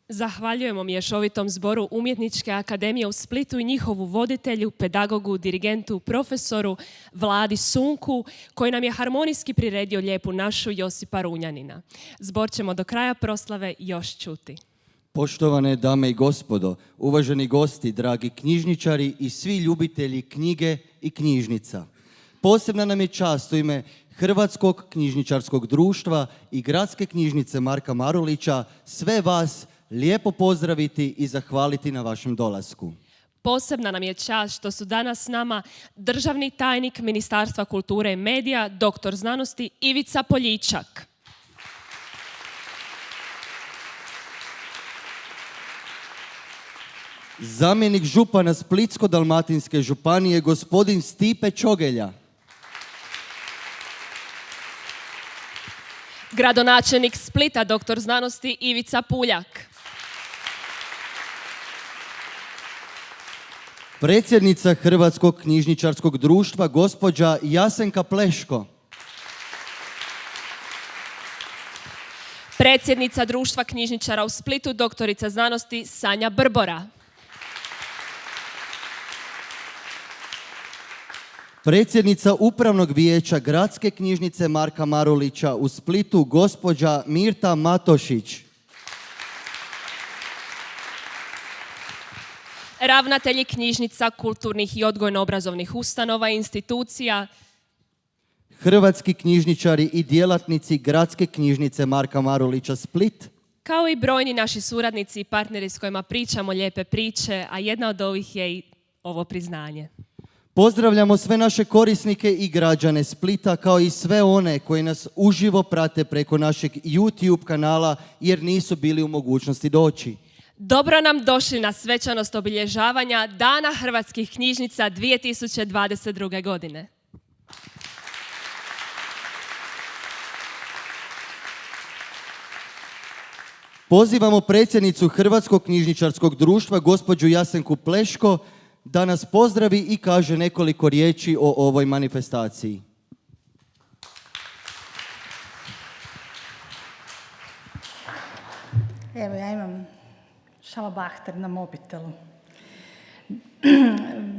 Zahvaljujemo mješovitom zboru Umjetničke akademije u Splitu i njihovu voditelju, pedagogu, dirigentu, profesoru Vladi Sunku, koji nam je harmonijski priredio lijepu našu Josipa Runjanina. Zbor ćemo do kraja proslave još čuti. Poštovane dame i gospodo, uvaženi gosti, dragi knjižničari i svi ljubitelji knjige i knjižnica. Posebna nam je čast u ime Hrvatskog knjižničarskog društva i Gradske knjižnice Marka Marulića sve vas lijepo pozdraviti i zahvaliti na vašem dolasku. Posebna nam je čast što su danas s nama državni tajnik Ministarstva kulture i medija, doktor znanosti Ivica Poljičak. Zamjenik župana Splitsko-dalmatinske županije, gospodin Stipe Čogelja. Gradonačelnik Splita, doktor znanosti Ivica Puljak. Predsjednica Hrvatskog knjižničarskog društva, gospođa Jasenka Pleško. Predsjednica Društva knjižničara u Splitu, doktorica znanosti Sanja Brbora. Predsjednica Upravnog vijeća Gradske knjižnice Marka Marulića u Splitu, gospođa Mirta Matošić. Ravnatelji knjižnica, kulturnih i odgojno-obrazovnih ustanova i institucija. Hrvatski knjižničari i djelatnici Gradske knjižnice Marka Marulića Split. Kao i brojni naši suradnici i partneri s kojima pričamo lijepe priče, a jedna od ovih je i ovo priznanje. Pozdravljamo sve naše korisnike i građane Splita, kao i sve one koji nas uživo prate preko našeg YouTube kanala jer nisu bili u mogućnosti doći. Dobro nam došli na svečanost obilježavanja Dana hrvatskih knjižnica 2022. godine. Pozivamo predsjednicu Hrvatskog knjižničarskog društva, gospođu Jasenku Pleško, da nas pozdravi i kaže nekoliko riječi o ovoj manifestaciji. Evo, ja imam šalabahter na mobitelu.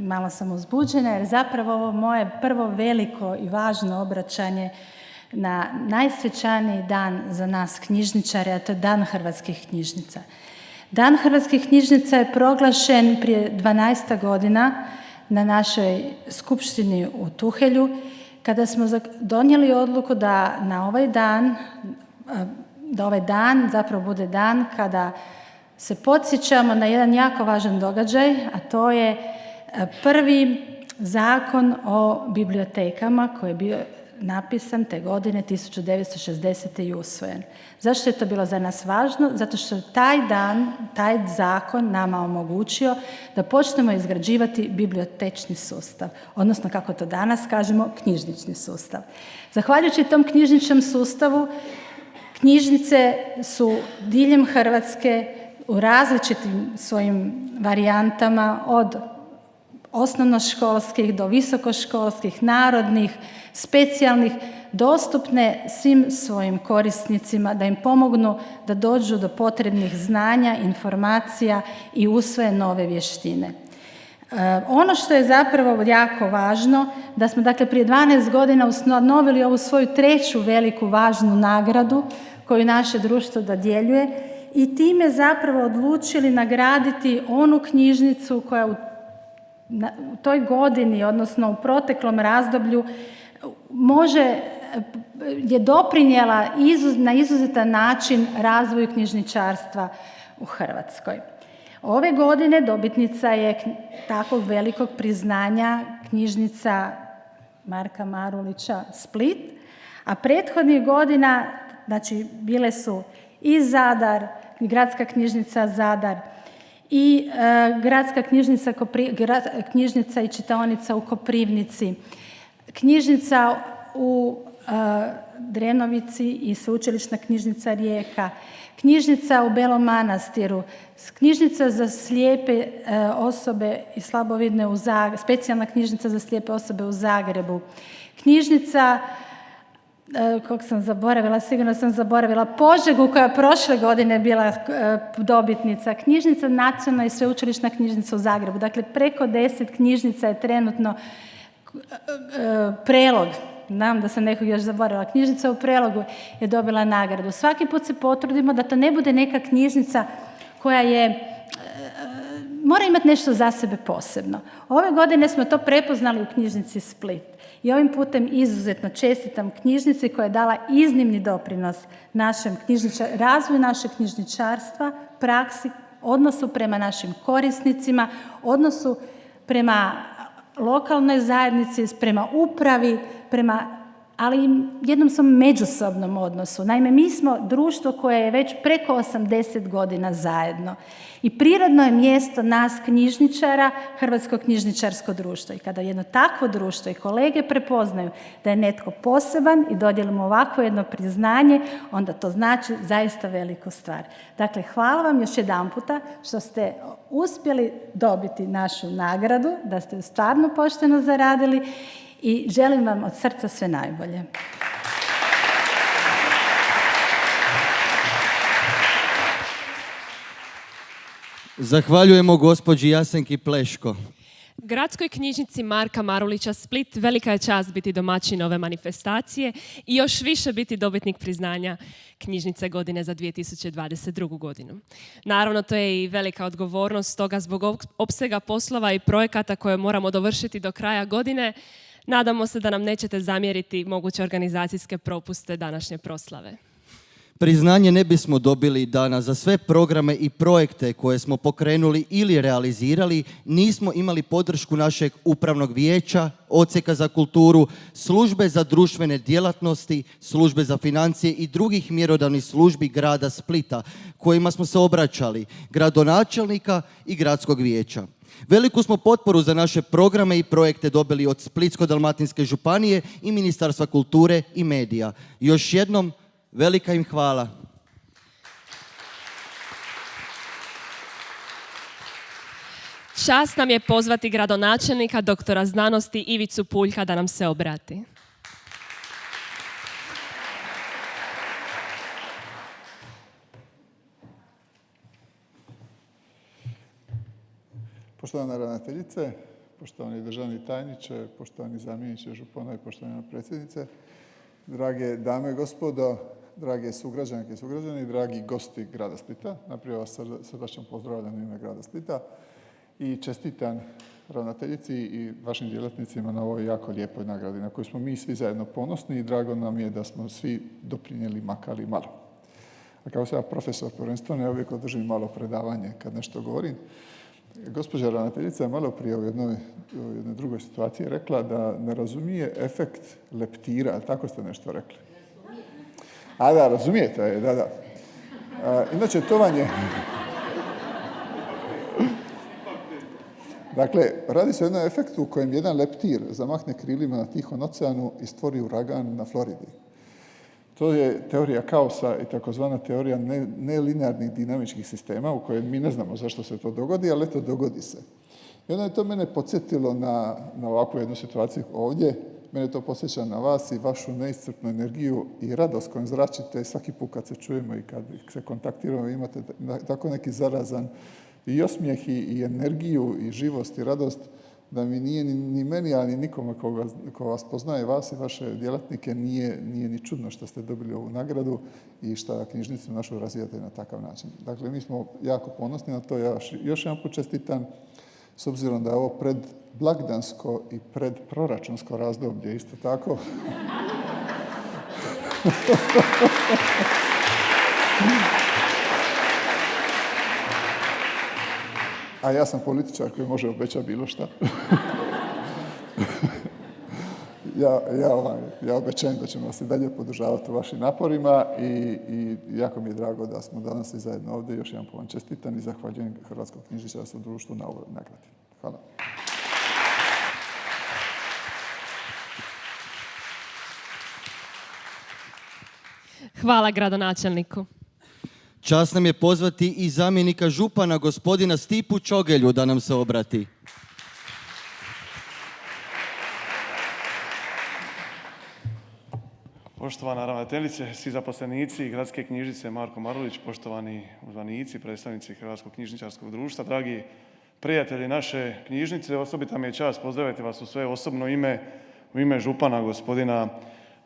Malo sam uzbuđena jer zapravo ovo moje prvo veliko i važno obraćanje na najsvečaniji dan za nas knjižničare, a to je Dan hrvatskih knjižnica. Dan hrvatskih knjižnica je proglašen prije 12 godina na našoj skupštini u Tuhelju, kada smo donijeli odluku da ovaj dan zapravo bude dan kada se podsjećamo na jedan jako važan događaj, a to je prvi zakon o bibliotekama koji je bio napisan te godine 1960. i usvojen. Zašto je to bilo za nas važno? Zato što taj zakon nama omogućio da počnemo izgrađivati bibliotečni sustav, odnosno kako to danas kažemo, knjižnični sustav. Zahvaljujući tom knjižničnom sustavu, knjižnice su diljem Hrvatske u različitim svojim varijantama, od osnovnoškolskih do visokoškolskih, narodnih, specijalnih, dostupne svim svojim korisnicima da im pomognu da dođu do potrebnih znanja, informacija i usvoje nove vještine. Ono što je zapravo jako važno, da smo dakle prije 12 godina ustanovili ovu svoju treću veliku važnu nagradu koju naše društvo dodjeljuje i time zapravo odlučili nagraditi onu knjižnicu koja u toj godini, odnosno u proteklom razdoblju, je doprinijela na izuzetan način razvoju knjižničarstva u Hrvatskoj. Ove godine dobitnica je takvog velikog priznanja knjižnica Marka Marulića Split, a prethodnih godina, znači, bile su i Zadar, Gradska knjižnica Zadar, i Gradska knjižnica i čitaonica u Koprivnici, knjižnica u Drenovici i Sveučilišna knjižnica Rijeka, knjižnica u Belom Manastiru, knjižnica za slijepe osobe i slabovidne u Zagrebu, specijalna knjižnica za slijepe osobe u Zagrebu, knjižnica kog sam zaboravila, sigurno sam zaboravila, Požegu koja je prošle godine bila dobitnica, knjižnica nacionalna i sveučilišna knjižnica u Zagrebu. Dakle, preko 10 knjižnica je trenutno Prelog. Znam da sam nekog još zaboravila. Knjižnica u Prelogu je dobila nagradu. Svaki put se potrudimo da to ne bude neka knjižnica koja mora imati nešto za sebe posebno. Ove godine smo to prepoznali u knjižnici Split. I ovim putem izuzetno čestitam knjižnici koja je dala iznimni doprinos razvoju našeg knjižničarstva, praksi, odnosu prema našim korisnicima, odnosu prema lokalnoj zajednici, prema upravi, ali i jednom svom međusobnom odnosu. Naime, mi smo društvo koje je već preko 80 godina zajedno. I prirodno je mjesto nas knjižničara Hrvatsko knjižničarsko društvo. I kada jedno takvo društvo i kolege prepoznaju da je netko poseban i dodijelimo ovako jedno priznanje, onda to znači zaista veliku stvar. Dakle, hvala vam još jedanputa što ste uspjeli dobiti našu nagradu, da ste stvarno pošteno zaradili i želim vam od srca sve najbolje. Zahvaljujemo gospođi Jasenki Pleško. Gradskoj knjižnici Marka Marulića Split velika je čast biti domaćin ove manifestacije i još više biti dobitnik priznanja knjižnice godine za 2022. godinu. Naravno, to je i velika odgovornost, stoga zbog opsega poslova i projekata koje moramo dovršiti do kraja godine, nadamo se da nam nećete zamjeriti moguće organizacijske propuste današnje proslave. Priznanje ne bismo dobili danas za sve programe i projekte koje smo pokrenuli ili realizirali, nismo imali podršku našeg upravnog vijeća, odsjeka za kulturu, službe za društvene djelatnosti, službe za financije i drugih mjerodavnih službi grada Splita, kojima smo se obraćali, gradonačelnika i gradskog vijeća. Veliku smo potporu za naše programe i projekte dobili od Splitsko-dalmatinske županije i Ministarstva kulture i medija. Još jednom, velika im hvala. Čast nam je pozvati gradonačelnika, doktora znanosti Ivicu Puljka da nam se obrati. Poštovana ravnateljice, poštovani državni tajniče, poštovani zamjeniče župana i poštovana predsjednice, drage dame i gospodo, drage sugrađanke i sugrađani, dragi gosti grada Splita, najprije vas srdačno pozdravljam u ime grada Splita i čestitam ravnateljici i vašim djelatnicima na ovoj jako lijepoj nagradi na koju smo mi svi zajedno ponosni i drago nam je da smo svi doprinijeli makar i malo. A kao sam ja profesor prvenstveno, ja uvijek održim malo predavanje kad nešto govorim. Gospođa ravnateljica je malo prije u jednoj drugoj situaciji rekla da ne razumije efekt leptira, ali tako ste nešto rekli. A da, razumijete, da. Inače, to vam je... Dakle, radi se o jednom efektu u kojem jedan leptir zamahne krilima na Tihom oceanu i stvori uragan na Floridi. To je teorija kaosa i takozvana teorija nelinearnih dinamičkih sistema u kojem mi ne znamo zašto se to dogodi, ali eto, dogodi se. I onda je to mene podsjetilo na ovakvu jednu situaciju ovdje. Mene to podsjeća na vas i vašu neiscrpnu energiju i radost kojom zračite svaki put kad se čujemo i kad se kontaktiramo. Imate tako neki zarazan i osmijeh i energiju i živost i radost da mi nije ni meni, ali nikome ko vas poznaje, vas i vaše djelatnike, nije ni čudno što ste dobili ovu nagradu i što knjižnicu našu razvijate na takav način. Dakle, mi smo jako ponosni na to. Ja još jedan put čestitam, s obzirom da je ovo predblagdansko i predproračunsko razdoblje isto tako. A ja sam političar koji može obećati bilo šta. Ja obećajem da ćemo vas i dalje podržavati u vašim naporima i jako mi je drago da smo danas i zajedno ovdje. Još jedan vam čestitam i zahvaljujem Hrvatskom knjižničarskom društvu na ovoj nagradi. Hvala. Hvala gradonačelniku. Čast nam je pozvati i zamjenika župana, gospodina Stipu Čogelju, da nam se obrati. Poštovana ravnateljice, svi zaposlenici Gradske knjižnice Marko Marulić, poštovani uzvanici, predstavnici Hrvatskog knjižničarskog društva, dragi prijatelji naše knjižnice, osobita mi je čast pozdraviti vas u svoje osobno ime, u ime župana gospodina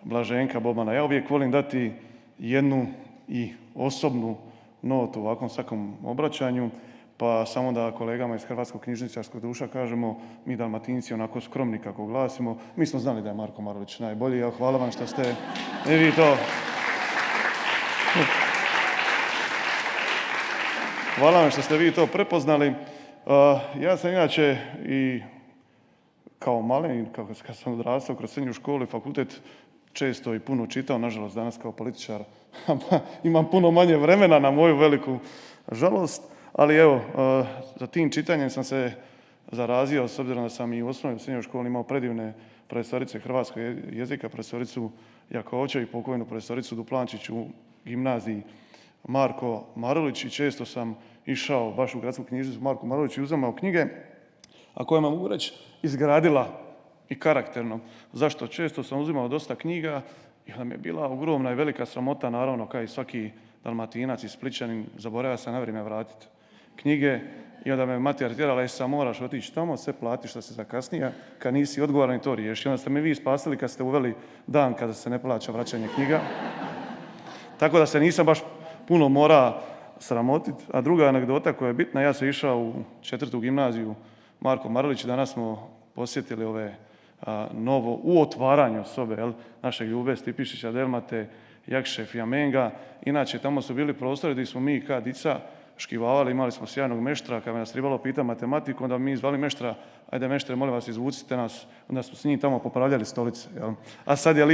Blaženka Bobana. Ja uvijek volim dati jednu i osobnu notu u ovakvom svakom obraćanju, pa samo da kolegama iz Hrvatskog knjižničarskog društva kažemo, mi Dalmatinci onako skromni kako glasimo, mi smo znali da je Marko Marulić najbolji, evo hvala vam što ste vi to... Hvala vam što ste vi to prepoznali. Ja sam inače i kao malen, kad sam odrastao kroz srednju školu i fakultet, često i puno čitao, nažalost danas kao političar imam puno manje vremena na moju veliku žalost, ali evo, za tim čitanjem sam se zarazio, s obzirom da sam i u osnovnoj i srednjoj školi imao predivne profesorice hrvatskog jezika, profesoricu Jakovčev i pokojnu profesoricu Duplančić u gimnaziji Marko Marulić i često sam išao baš u Gradsku knjižnicu Marko Marulić i uzimao knjige, a koje me mogu reći izgradila i karakterno. Zašto? Često sam uzimao dosta knjiga i onda mi je bila ogromna i velika sramota, naravno kao i svaki Dalmatinac i Splićanin, zaboravio sam na vrijeme vratiti knjige i onda me mater tjerala, sam moraš otići tamo, sve plati što se zakasnije, kad nisi odgovoran i to riješi. Onda ste me vi spasili kad ste uveli dan kada se ne plaća vraćanje knjiga. Tako da se nisam baš puno mora sramotiti. A druga anegdota koja je bitna, ja sam išao u 4. gimnaziju Marko Marulić, danas smo posjetili ove novo u otvaranju sobe našeg Ljube Stipišića Delmate, Jakše Fjamenga. Inače, tamo su bili prostori gdje smo mi kad dica škivavali, imali smo sjajnog meštra, kad me nas trebalo pitati matematiku, onda mi zvali meštra, ajde meštre, molim vas, izvucite nas, onda smo s njim tamo popravljali stolice. A sad je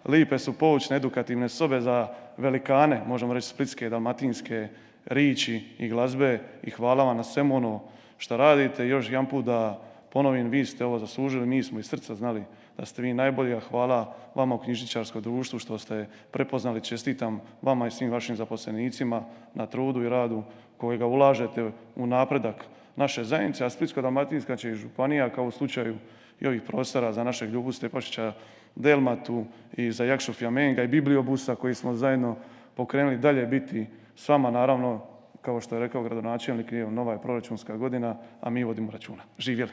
lipe su poučne, edukativne sobe za velikane, možemo reći splitske, dalmatinske riči i glazbe i hvala vam na svemu ono što radite. Još jedan put da ponovim, vi ste ovo zaslužili, mi smo iz srca znali da ste vi najbolji, a hvala vama u knjižničarskom društvu što ste prepoznali, čestitam vama i svim vašim zaposlenicima na trudu i radu kojega ulažete u napredak naše zajednice, a Splitsko-dalmatinska će i županija, kao u slučaju i ovih prostora za našeg Ljubu Stepašića Delmatu i za Jakšu Fjamenga i Bibliobusa koji smo zajedno pokrenuli dalje biti s vama, naravno, kao što je rekao gradonačelnik, nova je proračunska godina, a mi vodimo računa. Živjeli!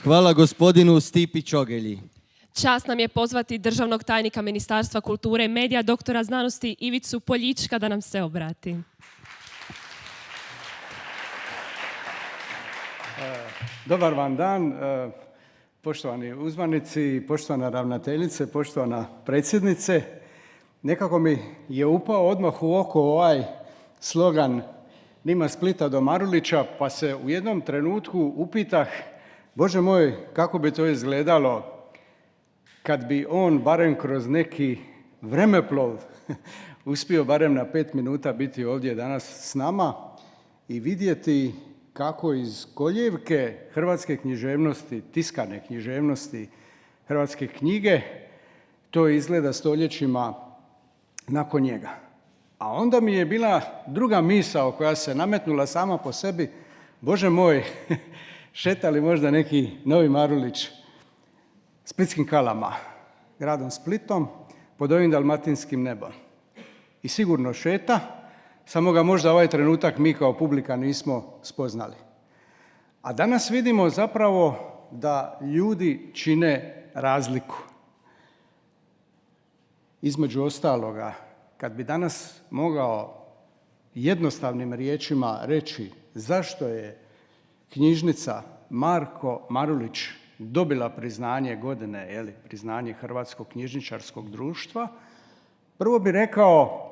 Hvala gospodinu Stipi Čogelji. Čast nam je pozvati državnog tajnika Ministarstva kulture i medija, doktora znanosti Ivicu Poljička da nam se obrati. Dobar vam dan, poštovani uzvanici, poštovana ravnateljice, poštovana predsjednice. Nekako mi je upao odmah u oko ovaj slogan Nima Splita do Marulića, pa se u jednom trenutku upitah, Bože moj, kako bi to izgledalo kad bi on barem kroz neki vremeplov uspio barem na 5 minuta biti ovdje danas s nama i vidjeti kako iz koljevke hrvatske književnosti, tiskane književnosti, hrvatske knjige, to izgleda stoljećima nakon njega. A onda mi je bila druga misao koja se nametnula sama po sebi, Bože moj, šeta li možda neki novi Marulić splitskim kalama, gradom Splitom, pod ovim dalmatinskim nebom. I sigurno šeta, samo ga možda ovaj trenutak mi kao publika nismo spoznali. A danas vidimo zapravo da ljudi čine razliku. Između ostaloga, kad bi danas mogao jednostavnim riječima reći zašto je knjižnica Marko Marulić dobila priznanje godine, priznanje Hrvatskog knjižničarskog društva, prvo bi rekao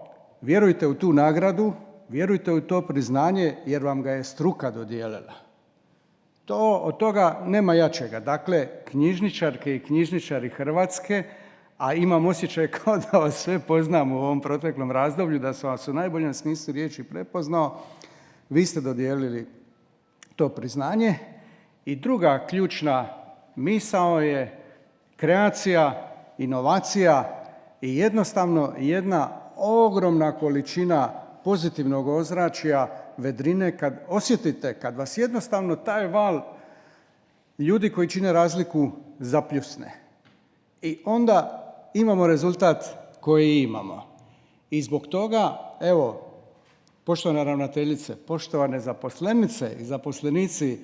vjerujte u tu nagradu, vjerujte u to priznanje jer vam ga je struka dodijelila. Od toga nema jačega. Dakle, knjižničarke i knjižničari Hrvatske, a imam osjećaj kao da vas sve poznam u ovom proteklom razdoblju, da sam vas u najboljem smislu riječi prepoznao, vi ste dodijelili to priznanje. I druga ključna misao je kreacija, inovacija i jednostavno jedna ogromna količina pozitivnog ozračja, vedrine, kad osjetite, kad vas jednostavno taj val ljudi koji čine razliku zapljusne. I onda imamo rezultat koji imamo. I zbog toga, evo, poštovana ravnateljice, poštovane zaposlenice i zaposlenici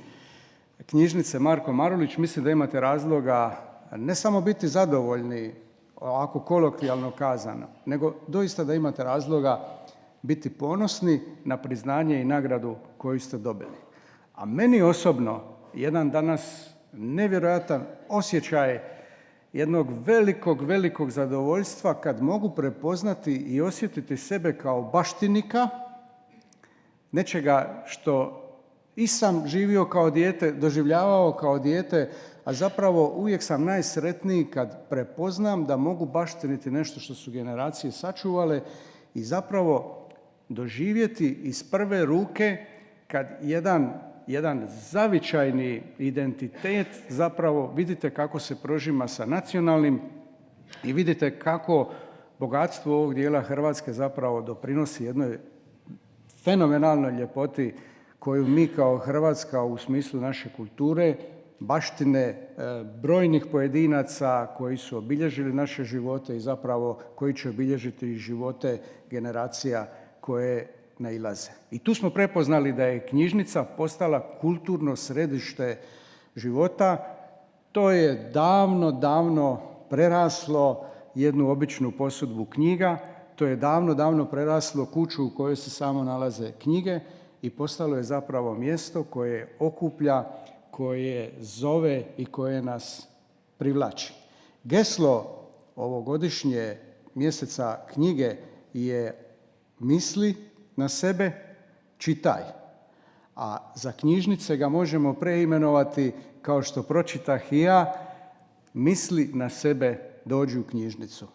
knjižnice Marko Marulić, mislim da imate razloga ne samo biti zadovoljni, ovako kolokvijalno kazano, nego doista da imate razloga biti ponosni na priznanje i nagradu koju ste dobili. A meni osobno jedan danas nevjerojatan osjećaj jednog velikog zadovoljstva kad mogu prepoznati i osjetiti sebe kao baštinika nečega što i sam živio kao dijete, doživljavao kao dijete, a zapravo uvijek sam najsretniji kad prepoznam da mogu baštiniti nešto što su generacije sačuvale i zapravo doživjeti iz prve ruke kad jedan zavičajni identitet zapravo vidite kako se prožima sa nacionalnim i vidite kako bogatstvo ovog dijela Hrvatske zapravo doprinosi jednoj fenomenalnoj ljepoti koju mi kao Hrvatska u smislu naše kulture, baštine brojnih pojedinaca koji su obilježili naše živote i zapravo koji će obilježiti živote generacija koje nailaze. I tu smo prepoznali da je knjižnica postala kulturno središte života. To je davno preraslo jednu običnu posudbu knjiga. To je davno preraslo kuću u kojoj se samo nalaze knjige i postalo je zapravo mjesto koje okuplja, koje zove i koje nas privlači. Geslo ovogodišnje mjeseca knjige je misli na sebe, čitaj. A za knjižnice ga možemo preimenovati kao što pročitah i ja, misli na sebe, dođi u knjižnicu.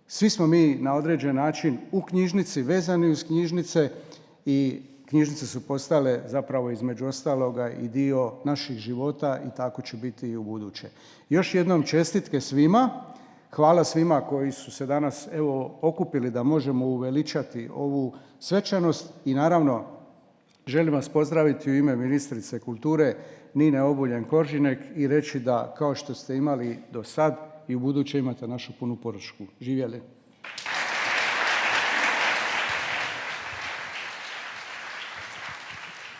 Svi smo mi na određen način u knjižnici, vezani uz knjižnice i knjižnice su postale zapravo između ostaloga i dio naših života i tako će biti i u buduće. Još jednom čestitke svima. Hvala svima koji su se danas okupili da možemo uveličati ovu svečanost i naravno želim vas pozdraviti u ime ministrice kulture Nine Obuljen-Koržinek i reći da kao što ste imali do sad i u buduće imate našu punu podršku. Živjeli!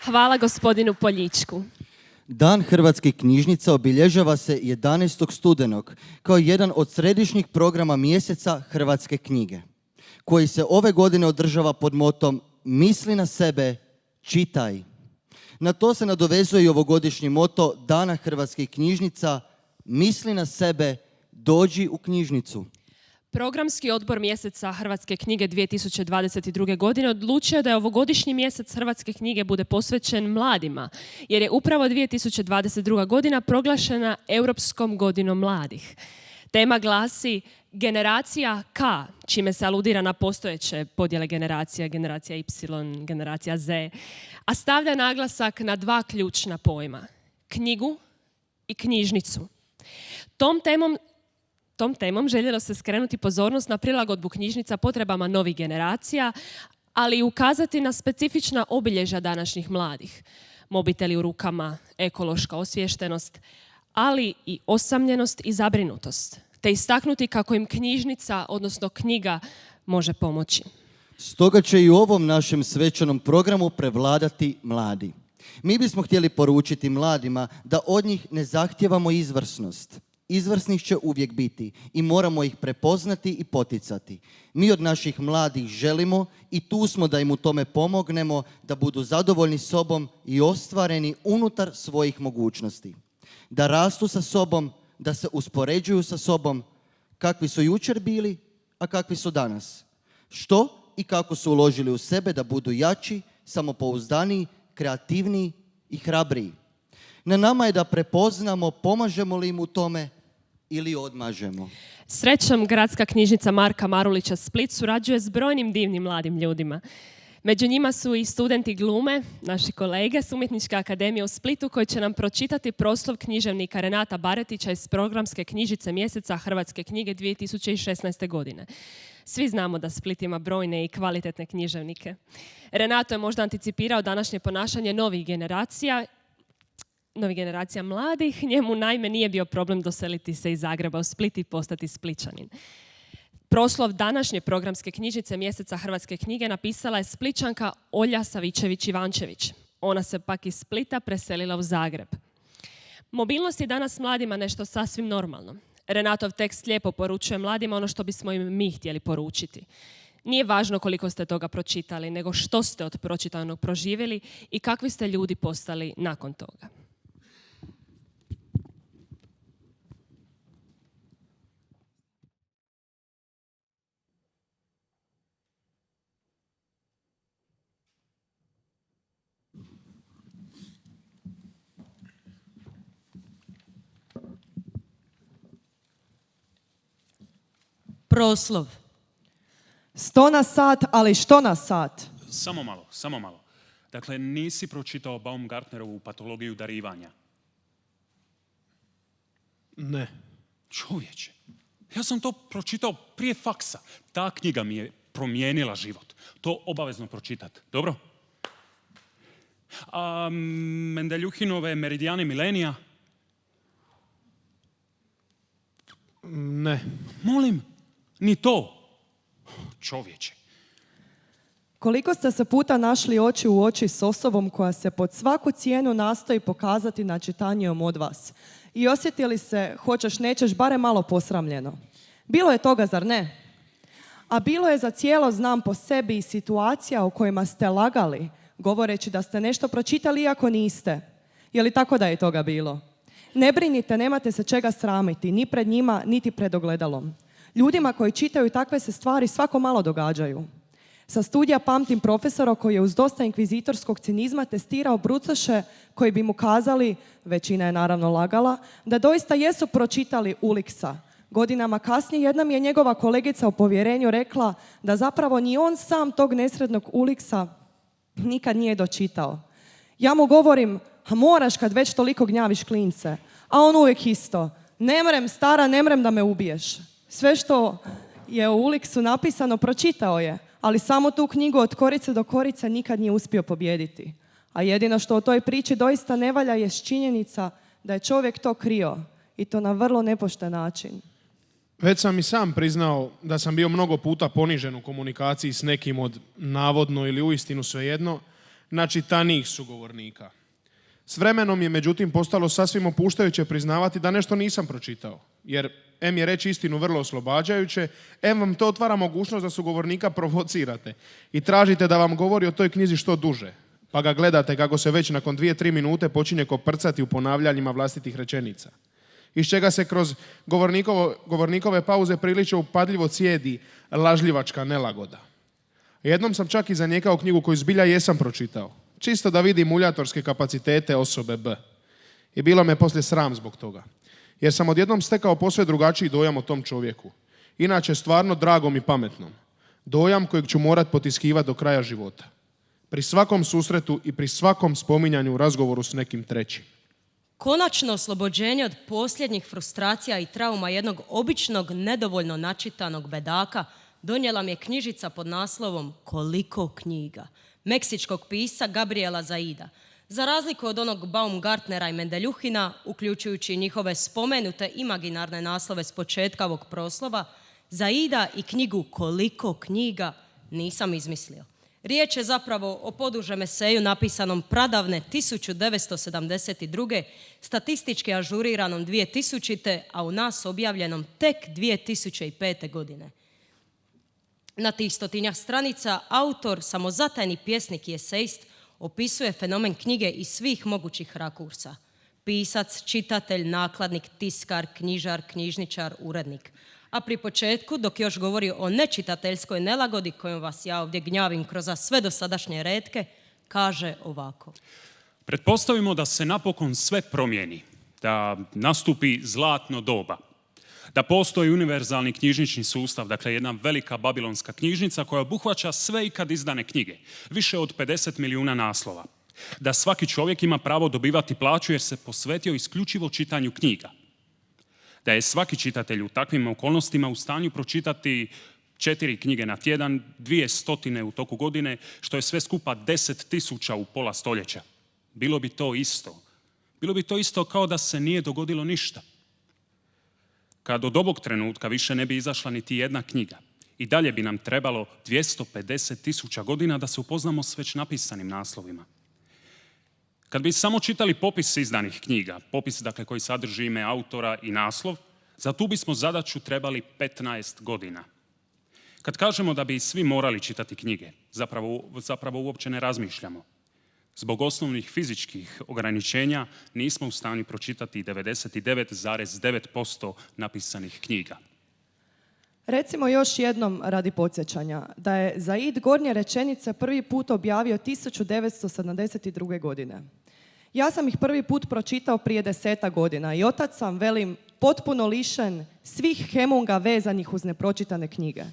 Hvala gospodinu Poljičku. Dan hrvatskih knjižnica obilježava se 11. studenog kao jedan od središnjih programa mjeseca hrvatske knjige, koji se ove godine održava pod motom Misli na sebe, čitaj. Na to se nadovezuje i ovogodišnji moto Dana hrvatskih knjižnica Misli na sebe, dođi u knjižnicu. Programski odbor mjeseca Hrvatske knjige 2022. godine odlučio da je ovogodišnji mjesec Hrvatske knjige bude posvećen mladima, jer je upravo 2022. godina proglašena Europskom godinom mladih. Tema glasi Generacija K, čime se aludira na postojeće podjele generacija, generacija Y, generacija Z, a stavlja naglasak na dva ključna pojma, knjigu i knjižnicu. Tom temom željelo se skrenuti pozornost na prilagodbu knjižnica potrebama novih generacija, ali i ukazati na specifična obilježja današnjih mladih. Mobiteli u rukama, ekološka osviještenost, ali i osamljenost i zabrinutost, te istaknuti kako im knjižnica, odnosno knjiga, može pomoći. Stoga će i u ovom našem svečanom programu prevladati mladi. Mi bismo htjeli poručiti mladima da od njih ne zahtijevamo izvrsnost. Izvrsnih će uvijek biti i moramo ih prepoznati i poticati. Mi od naših mladih želimo i tu smo da im u tome pomognemo, da budu zadovoljni sobom i ostvareni unutar svojih mogućnosti. Da rastu sa sobom, da se uspoređuju sa sobom, kakvi su jučer bili, a kakvi su danas. Što i kako su uložili u sebe da budu jači, samopouzdaniji, kreativniji i hrabriji. Na nama je da prepoznamo pomažemo li im u tome ili odmažemo. Srećom, Gradska knjižnica Marka Marulića Split surađuje s brojnim divnim mladim ljudima. Među njima su i studenti glume, naši kolege s Umjetničke akademije u Splitu, koji će nam pročitati proslov književnika Renata Baretića iz programske knjižice mjeseca Hrvatske knjige 2016. godine. Svi znamo da Split ima brojne i kvalitetne književnike. Renato je možda anticipirao današnje ponašanje novih generacija mladih. Njemu naime nije bio problem doseliti se iz Zagreba u Split i postati Splićanin. Proslov današnje programske knjižice mjeseca Hrvatske knjige napisala je Splićanka Olja Savičević-Ivančević. Ona se pak iz Splita preselila u Zagreb. Mobilnost je danas mladima nešto sasvim normalno. Renatov tekst lijepo poručuje mladima ono što bismo im mi htjeli poručiti. Nije važno koliko ste toga pročitali, nego što ste od pročitanog proživjeli i kakvi ste ljudi postali nakon toga. Proslov. 100 na sat, ali što na sat? Samo malo. Dakle, nisi pročitao Baumgartnerovu patologiju darivanja? Ne. Čovječe, ja sam to pročitao prije faksa. Ta knjiga mi je promijenila život. To obavezno pročitat. Dobro? A Mendeljuhinove Meridijane milenija? Ne. Molim, ni to. Čovječe. Koliko ste se puta našli oči u oči s osobom koja se pod svaku cijenu nastoji pokazati načitanijom od vas? I osjetili se, hoćeš nećeš, barem malo posramljeno? Bilo je toga, zar ne? A bilo je za cijelo znam po sebi i situacija u kojima ste lagali, govoreći da ste nešto pročitali iako niste. Je li tako da je toga bilo? Ne brinite, nemate se čega sramiti, ni pred njima, niti pred ogledalom. Ljudima koji čitaju takve se stvari svako malo događaju. Sa studija pamtim profesora koji je uz dosta inkvizitorskog cinizma testirao brucoše koji bi mu kazali, većina je naravno lagala, da doista jesu pročitali Uliksa. Godinama kasnije jedna mi je njegova kolegica u povjerenju rekla da zapravo ni on sam tog nesretnog Uliksa nikad nije dočitao. Ja mu govorim, a moraš kad već toliko gnjaviš klince. A on uvijek isto, ne mrem stara, ne mrem da me ubiješ. Sve što je u Uliksu napisano pročitao je, ali samo tu knjigu od korice do korice nikad nije uspio pobijediti. A jedino što u toj priči doista ne valja je činjenica da je čovjek to krio i to na vrlo nepošten način. Već sam i sam priznao da sam bio mnogo puta ponižen u komunikaciji s nekim od navodno ili uistinu svejedno načitanijih sugovornika. S vremenom je međutim postalo sasvim opuštajuće priznavati da nešto nisam pročitao, jer em je reći istinu vrlo oslobađajuće, em vam to otvara mogućnost da sugovornika provocirate i tražite da vam govori o toj knjizi što duže, pa ga gledate kako se već nakon 2-3 minute počinje koprcati u ponavljanjima vlastitih rečenica, iz čega se kroz govornikove pauze prilično upadljivo cijedi lažljivačka nelagoda. Jednom sam čak i zanijekao knjigu koju zbilja jesam pročitao, čisto da vidim muljatorske kapacitete osobe B. I bilo me poslije sram zbog toga, jer sam odjednom stekao posve drugačiji dojam o tom čovjeku. Inače stvarno dragom i pametnom. Dojam kojeg ću morat potiskivati do kraja života. Pri svakom susretu i pri svakom spominjanju u razgovoru s nekim trećim. Konačno oslobođenje od posljednjih frustracija i trauma jednog običnog, nedovoljno načitanog bedaka donijela mi je knjižica pod naslovom Koliko knjiga meksičkog pisca Gabriela Zaida. Za razliku od onog Baumgartnera i Mendeljuhina, uključujući njihove spomenute imaginarne naslove s početka ovog proslova, Zaida i knjigu Koliko knjiga nisam izmislio. Riječ je zapravo o podužem eseju napisanom pradavne 1972. statistički ažuriranom 2000. a u nas objavljenom tek 2005. godine. Na tih 100-tinjak stranica autor, samozatajni pjesnik i esejist, opisuje fenomen knjige iz svih mogućih rakursa. Pisac, čitatelj, nakladnik, tiskar, knjižar, knjižničar, urednik. A pri početku, dok još govori o nečitateljskoj nelagodi kojom vas ja ovdje gnjavim kroz sve dosadašnje retke, kaže ovako. Pretpostavimo da se napokon sve promijeni, da nastupi zlatno doba. Da postoji univerzalni knjižnični sustav, dakle jedna velika babilonska knjižnica koja obuhvaća sve ikad izdane knjige, više od 50 milijuna naslova. Da svaki čovjek ima pravo dobivati plaću jer se posvetio isključivo čitanju knjiga. Da je svaki čitatelj u takvim okolnostima u stanju pročitati 4 knjige na tjedan, 200 u toku godine, što je sve skupa 10.000 u pola stoljeća. Bilo bi to isto. Bilo bi to isto kao da se nije dogodilo ništa. Kad od ovog trenutka više ne bi izašla niti jedna knjiga, i dalje bi nam trebalo 250.000 godina da se upoznamo s već napisanim naslovima. Kad bi samo čitali popis izdanih knjiga, popis dakle koji sadrži ime autora i naslov, za tu bismo zadaću trebali 15 godina. Kad kažemo da bi svi morali čitati knjige, zapravo uopće ne razmišljamo. Zbog osnovnih fizičkih ograničenja nismo u stanju pročitati 99,9% napisanih knjiga. Recimo još jednom radi podsjećanja da je Zaid Gornje rečenice prvi put objavio 1972. godine. Ja sam ih prvi put pročitao prije 10 godina i otac sam, velim, potpuno lišen svih hemunga vezanih uz nepročitane knjige.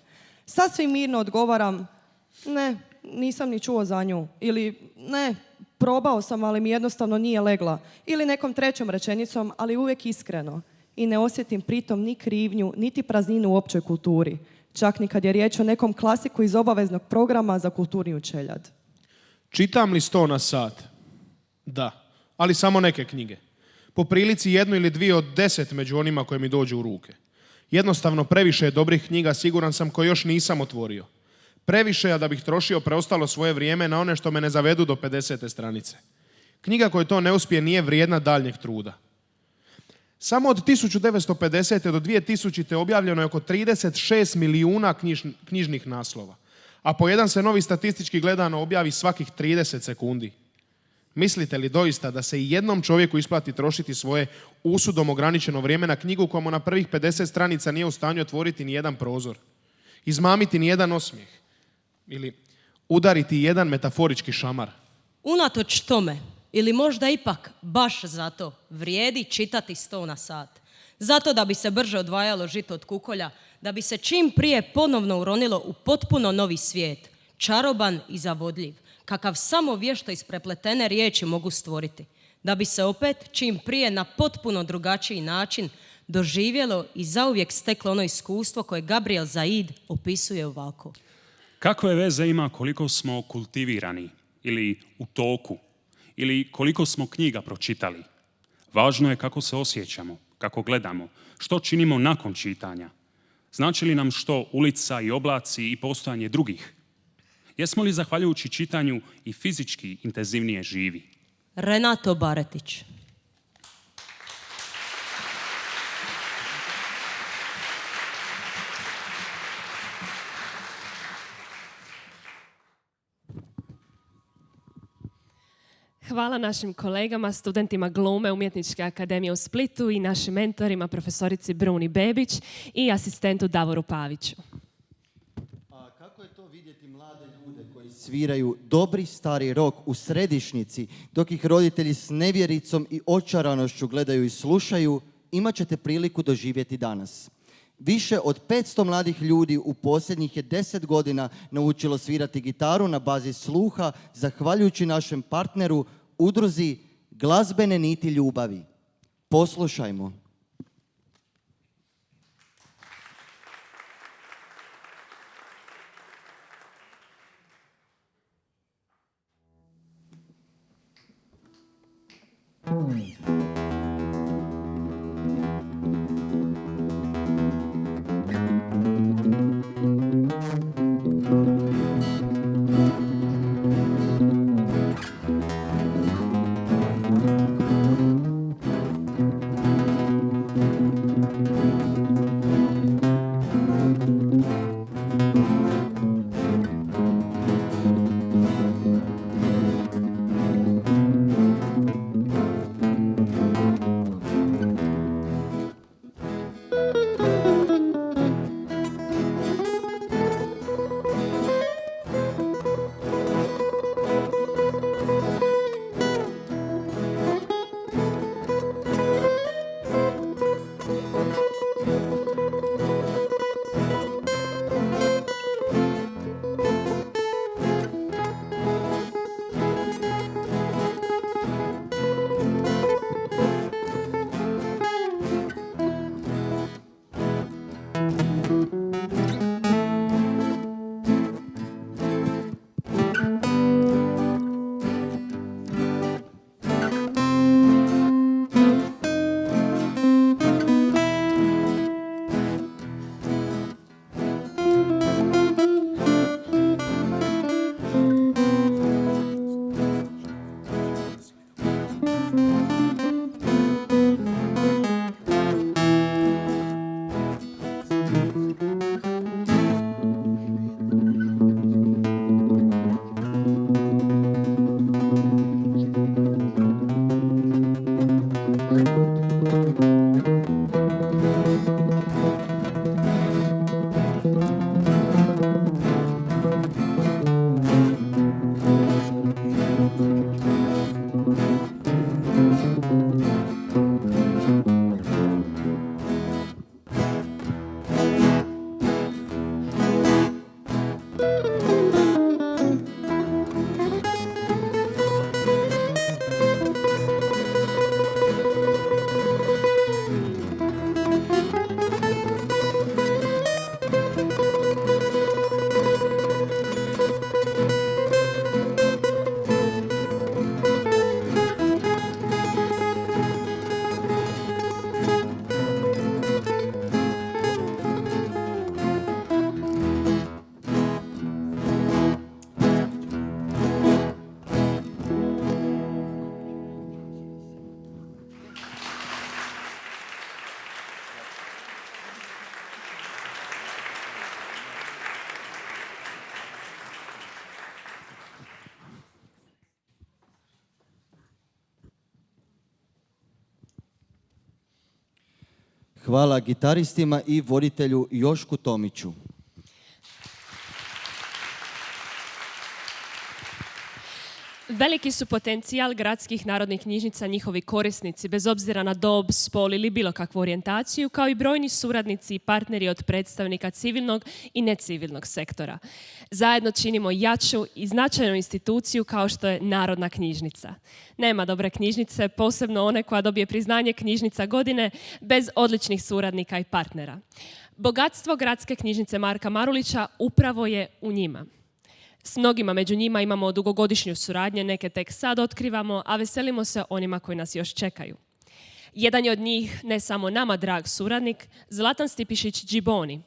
Sasvim mirno odgovaram, ne, nisam ni čuo za nju, ili ne, probao sam, ali mi jednostavno nije legla, ili nekom trećom rečenicom, ali uvijek iskreno. I ne osjetim pritom ni krivnju, niti prazninu u općoj kulturi. Čak ni kad je riječ o nekom klasiku iz obaveznog programa za kulturni čeljad. Čitam li 100 na sat? Da, ali samo neke knjige. Po prilici 1 ili 2 od 10 među onima koje mi dođu u ruke. Jednostavno previše je dobrih knjiga, siguran sam, koje još nisam otvorio. Previše je da bih trošio preostalo svoje vrijeme na one što me ne zavedu do 50. stranice. Knjiga koja to ne uspije nije vrijedna daljnjeg truda. Samo od 1950. do 2000. objavljeno je oko 36 milijuna knjižnih naslova, a po jedan se novi statistički gledano objavi svakih 30 sekundi. Mislite li doista da se i jednom čovjeku isplati trošiti svoje usudom ograničeno vrijeme na knjigu koja mu na prvih 50 stranica nije u stanju otvoriti ni jedan prozor, izmamiti ni jedan osmijeh ili udariti jedan metaforički šamar? Unatoč tome, ili možda ipak baš zato, vrijedi čitati 100 na sat. Zato da bi se brže odvajalo žito od kukolja, da bi se čim prije ponovno uronilo u potpuno novi svijet, čaroban i zavodljiv, kakav samo vješto isprepletene riječi mogu stvoriti, da bi se opet čim prije na potpuno drugačiji način doživjelo i zauvijek steklo ono iskustvo koje Gabriel Zaid opisuje ovako. Kakve veze ima koliko smo kultivirani ili u toku, ili koliko smo knjiga pročitali? Važno je kako se osjećamo, kako gledamo, što činimo nakon čitanja. Znači li nam što ulica i oblaci i postojanje drugih? Jesmo li zahvaljujući čitanju i fizički intenzivnije živi? Renato Baretić. Hvala našim kolegama, studentima Glume Umjetničke akademije u Splitu i našim mentorima, profesorici Bruni Bebić i asistentu Davoru Paviću. A kako je to vidjeti mlade ljude koji sviraju dobri stari rok u središnjici, dok ih roditelji s nevjericom i očaranošću gledaju i slušaju, imat ćete priliku doživjeti danas. Više od 500 mladih ljudi u posljednjih je 10 godina naučilo svirati gitaru na bazi sluha, zahvaljujući našem partneru, udruzi Glazbene niti ljubavi. Poslušajmo. Hvala gitaristima i voditelju Jošku Tomiću. Veliki su potencijal gradskih narodnih knjižnica njihovi korisnici, bez obzira na dob, spol ili bilo kakvu orijentaciju, kao i brojni suradnici i partneri od predstavnika civilnog i necivilnog sektora. Zajedno činimo jaču i značajnu instituciju kao što je Narodna knjižnica. Nema dobre knjižnice, posebno one koja dobije priznanje knjižnica godine, bez odličnih suradnika i partnera. Bogatstvo Gradske knjižnice Marka Marulića upravo je u njima. S mnogima među njima imamo dugogodišnju suradnju, neke tek sad otkrivamo, a veselimo se onima koji nas još čekaju. Jedan je od njih, ne samo nama drag suradnik, Zlatan Stipišić Džiboni,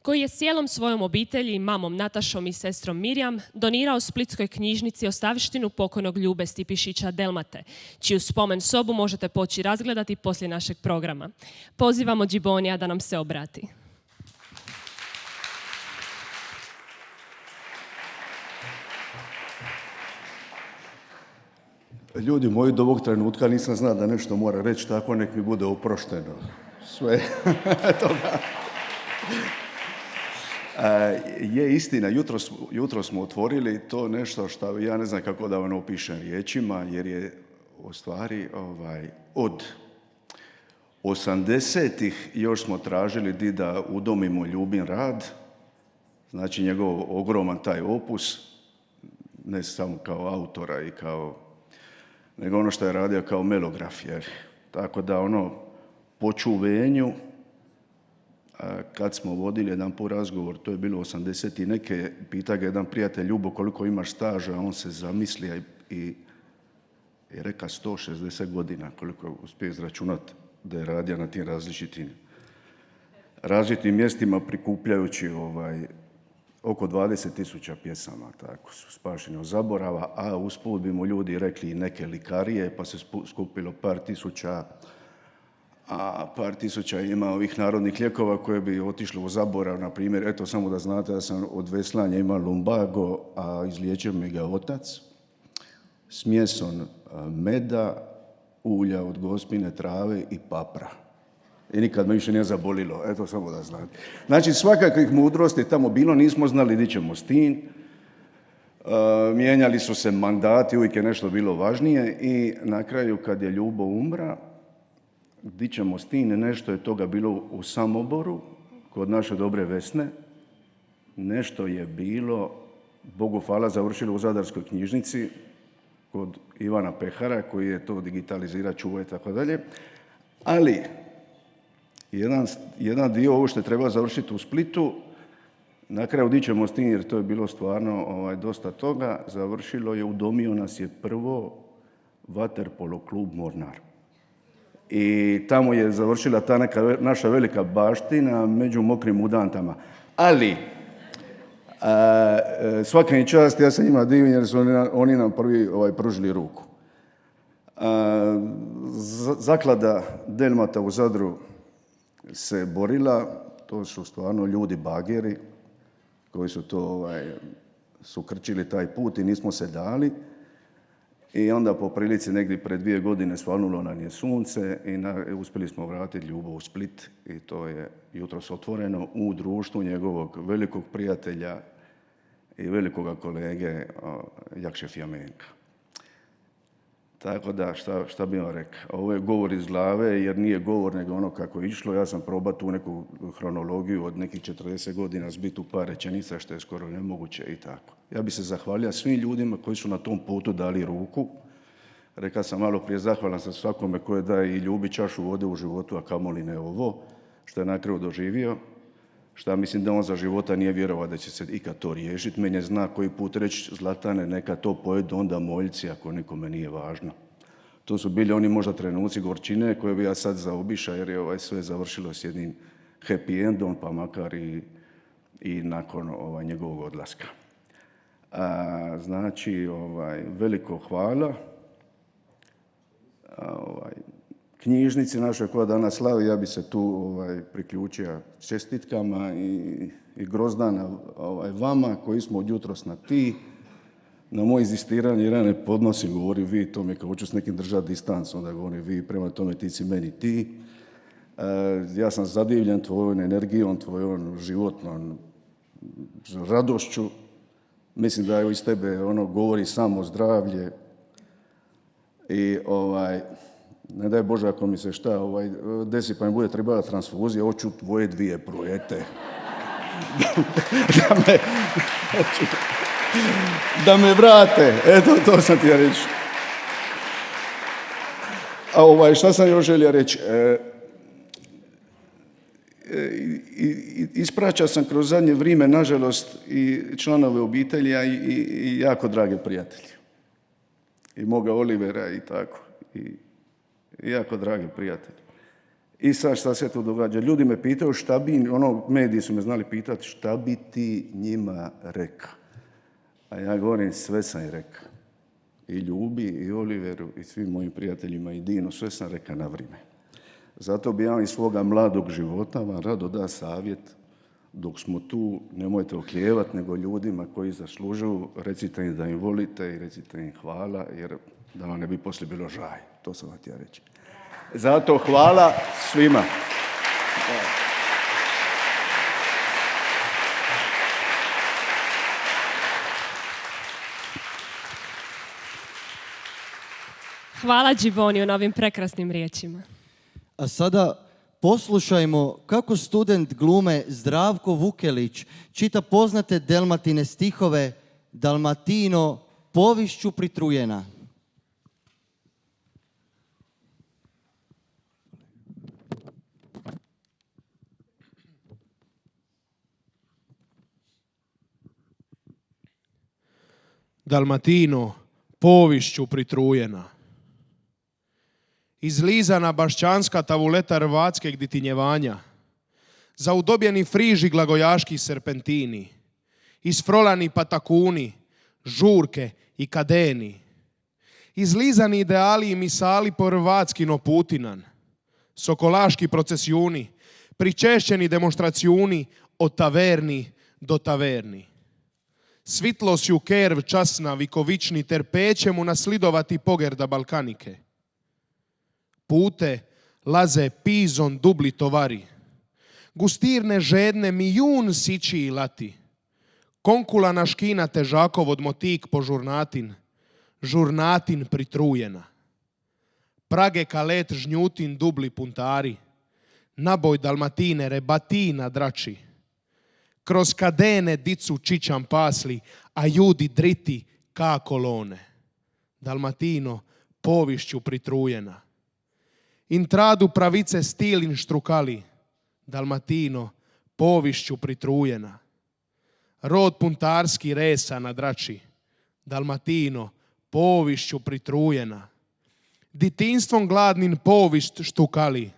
koji je s cijelom svojom obitelji, mamom Natašom i sestrom Mirjam, donirao Splitskoj knjižnici ostavštinu pokojnog Ljube Stipišića Delmate, čiju spomen sobu možete poći razgledati poslije našeg programa. Pozivamo Džibonija da nam se obrati. Ljudi moji, do ovog trenutka nisam znao da nešto mora reći, tako nek mi bude oprošteno. Sve toga. Je istina, jutro smo otvorili to nešto što ja ne znam kako da vam opišem riječima, jer je u stvari od 80-ih još smo tražili di da udomimo Ljubin rad, znači njegov ogroman taj opus, ne samo kao autora i kao, nego ono što je radio kao melograf. Tako da po čuvenju, kad smo vodili jedan po razgovor, to je bilo 80 i neke, pita ga jedan prijatelj, Ljubo, koliko imaš staža, on se zamislio i reka 160 godina, koliko uspije izračunati da je radio na tim različitim mjestima prikupljajući oko 20.000 pjesama, tako su spašeni od zaborava, a usput bi mu ljudi rekli i neke likarije, pa se skupilo par tisuća ima ovih narodnih lijekova koje bi otišli u zaborav, na primjer, eto samo da znate da sam od veslanja imao lumbago, a izliječio mi ga otac, smjeson meda, ulja od gospine trave i papra. I nikad me više nije zabolilo, eto samo da znate. Znači svakakvih mudrosti tamo bilo, nismo znali di ćemo s tim. Mijenjali su se mandati, uvijek je nešto bilo važnije i na kraju kad je Ljubo umra, di ćemo s tim, nešto je toga bilo u Samoboru, kod naše dobre Vesne, nešto je bilo, Bogu hvala, završilo u Zadarskoj knjižnici, kod Ivana Pehara, koji je to digitalizira, čuva i tako dalje, ali jedan dio ovo što je treba završiti u Splitu, na kraju di ćemo s tim, jer to je bilo stvarno dosta toga, završilo je, udomio nas je prvo vaterpolo klub Mornar. I tamo je završila ta neka naša velika baština među mokrim udantama. Ali, svaka im čast, ja sam njima divim jer su oni nam prvi pružili ruku. Zaklada Delmata u Zadru se borila, to su stvarno ljudi bageri koji su to su krčili taj put i nismo se dali. I onda po prilici negdje pred 2 godine svanulo nam je sunce i uspjeli smo vratiti Ljubo u Split i to je jutros otvoreno u društvu njegovog velikog prijatelja i velikoga kolege Jakše Fjamenka. Tako da, šta bi vam rekao? Ovo je govor iz glave, jer nije govor nego ono kako je išlo. Ja sam probao tu neku hronologiju od nekih 40 godina zbiti u par rečenica, što je skoro nemoguće i tako. Ja bi se zahvalio svim ljudima koji su na tom putu dali ruku. Rekao sam malo prije, zahvalan sam svakome koji daje i ljubi čašu vode u životu, a kamoli ne ovo, što je na kraju doživio. Šta mislim da on za života nije vjerovao da će se ikad to riješiti. Meni je zna koji put reći, Zlatane, neka to pojedu onda moljci ako nikome nije važno. To su bili oni možda trenuci gorčine koje bi ja sad zaobišao jer je sve završilo s jednim happy endom, pa makar i nakon njegovog odlaska. Znači, veliko hvala. Knjižnici našoj koja danas slavi, ja bi se tu priključio čestitkama i Grozdana vama koji smo od jutros na ti. Na moje inzistiranje jer ja ne podnosim, govori vi, to mi je kao ću s nekim držati distancu, onda govori vi, prema tome ti si meni ti. Ja sam zadivljen tvojom energijom, tvojom životnom radošću. Mislim da iz tebe govori samo zdravlje. I ne daj Bože ako mi se šta desi pa mi bude trebala transfuzija, hoću tvoje 2 projekte. Da me vrate. Eto, to sam ti ja reći. A šta sam još želio reći? Ispraćao sam kroz zadnje vrijeme, nažalost, i članove obitelji, a i jako drage prijatelje. I moga Olivera i tako. I jako dragi prijatelji. I sad šta se tu događa? Ljudi me pitaju šta bi, mediji su me znali pitati šta bi ti njima rekao. A ja govorim, sve sam i rekao. I Ljubi, i Oliveru, i svim mojim prijateljima, i Dinu, sve sam rekao na vrijeme. Zato bi ja iz svoga mladog života vam rado da savjet, dok smo tu, nemojte oklijevati, nego ljudima koji zaslužuju, recite im da im volite i recite im hvala, jer da vam ne bi poslije bilo žaj. To sam vam htio reći. Zato hvala svima. Hvala Džiboniju na ovim prekrasnim riječima. A sada poslušajmo kako student glume Zdravko Vukelić čita poznate Delmatine stihove Dalmatino, povišću pritrujena. Dalmatino, povišću pritrujena. Izlizana bašćanska tavuleta rvatskeg ditinjevanja, zaudobjeni friži glagojaški serpentini, isfrolani patakuni, žurke i kadeni, izlizani ideali i misali po rvatski noputinan, sokolaški procesijuni, pričešćeni demonstracijuni od taverni do taverni. Svitlosju kerv časna vikovični terpeće mu naslidovati pogerda balkanike. Pute laze pizon dubli tovari, gustirne žedne mijun sići i lati, konkula naškina težakov od motik po žurnatin, žurnatin pritrujena. Prage kalet žnjutin dubli puntari, naboj Dalmatine rebatina drači, kroz kadene dicu čičam pasli, a ljudi driti ka kolone. Dalmatino, povišću pritrujena. Intradu pravice stilin štrukali, Dalmatino, povišću pritrujena. Rod puntarski resa na drači, Dalmatino, povišću pritrujena. Ditinstvom gladnin povišt štukali,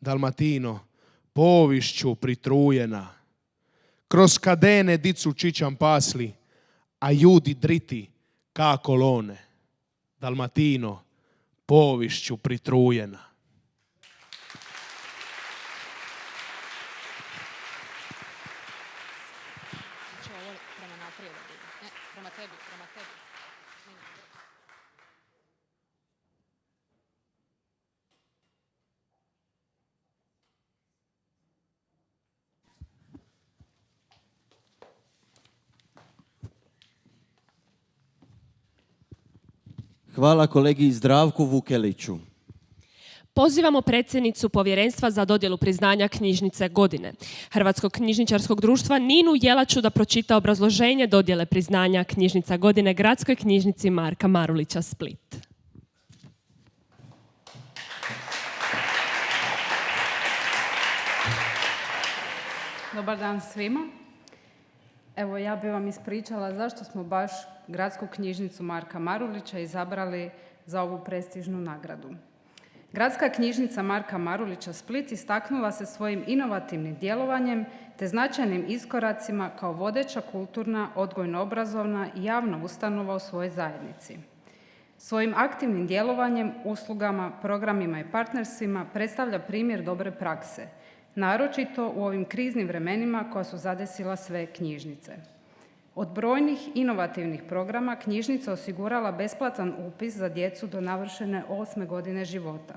Dalmatino, povišću pritrujena. Kroz kadene dicu čičam pasli, a ljudi driti ka kolone. Dalmatino, povišću pritrujena. Hvala kolegi Zdravku Vukeliću. Pozivamo predsjednicu Povjerenstva za dodjelu priznanja knjižnice godine, Hrvatskog knjižničarskog društva Ninu Jelaču da pročita obrazloženje dodjele priznanja knjižnica godine Gradskoj knjižnici Marka Marulića Split. Dobar dan svima. Evo, ja bih vam ispričala zašto smo baš Gradsku knjižnicu Marka Marulića izabrali za ovu prestižnu nagradu. Gradska knjižnica Marka Marulića Split istaknula se svojim inovativnim djelovanjem te značajnim iskoracima kao vodeća kulturna, odgojno-obrazovna i javna ustanova u svojoj zajednici. Svojim aktivnim djelovanjem, uslugama, programima i partnerstvima predstavlja primjer dobre prakse, naročito u ovim kriznim vremenima koja su zadesila sve knjižnice. Od brojnih inovativnih programa knjižnica osigurala besplatan upis za djecu do navršene 8. godine života.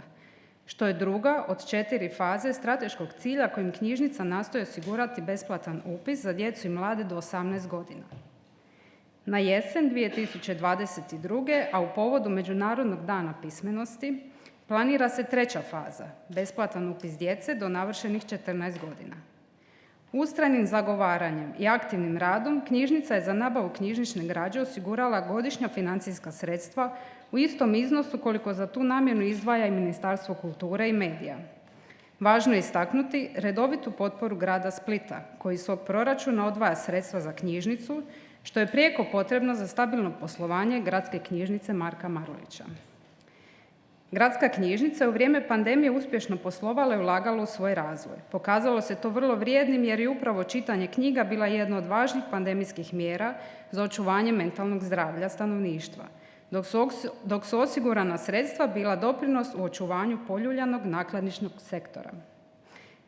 što je druga od 4 faze strateškog cilja kojim knjižnica nastoji osigurati besplatan upis za djecu i mlade do 18 godina. Na jesen 2022. a u povodu Međunarodnog dana pismenosti planira se 3. faza, besplatan upis djece do navršenih 14 godina. Ustrajnim zagovaranjem i aktivnim radom knjižnica je za nabavu knjižnične građe osigurala godišnja financijska sredstva u istom iznosu koliko za tu namjenu izdvaja i Ministarstvo kulture i medija. Važno je istaknuti redovitu potporu grada Splita, koji iz svog proračuna odvaja sredstva za knjižnicu, što je prijeko potrebno za stabilno poslovanje Gradske knjižnice Marka Marulića. Gradska knjižnica je u vrijeme pandemije uspješno poslovala i ulagala u svoj razvoj. Pokazalo se to vrlo vrijednim jer je upravo čitanje knjiga bila jedna od važnih pandemijskih mjera za očuvanje mentalnog zdravlja stanovništva, dok su osigurana sredstva bila doprinos u očuvanju poljuljanog nakladničkog sektora.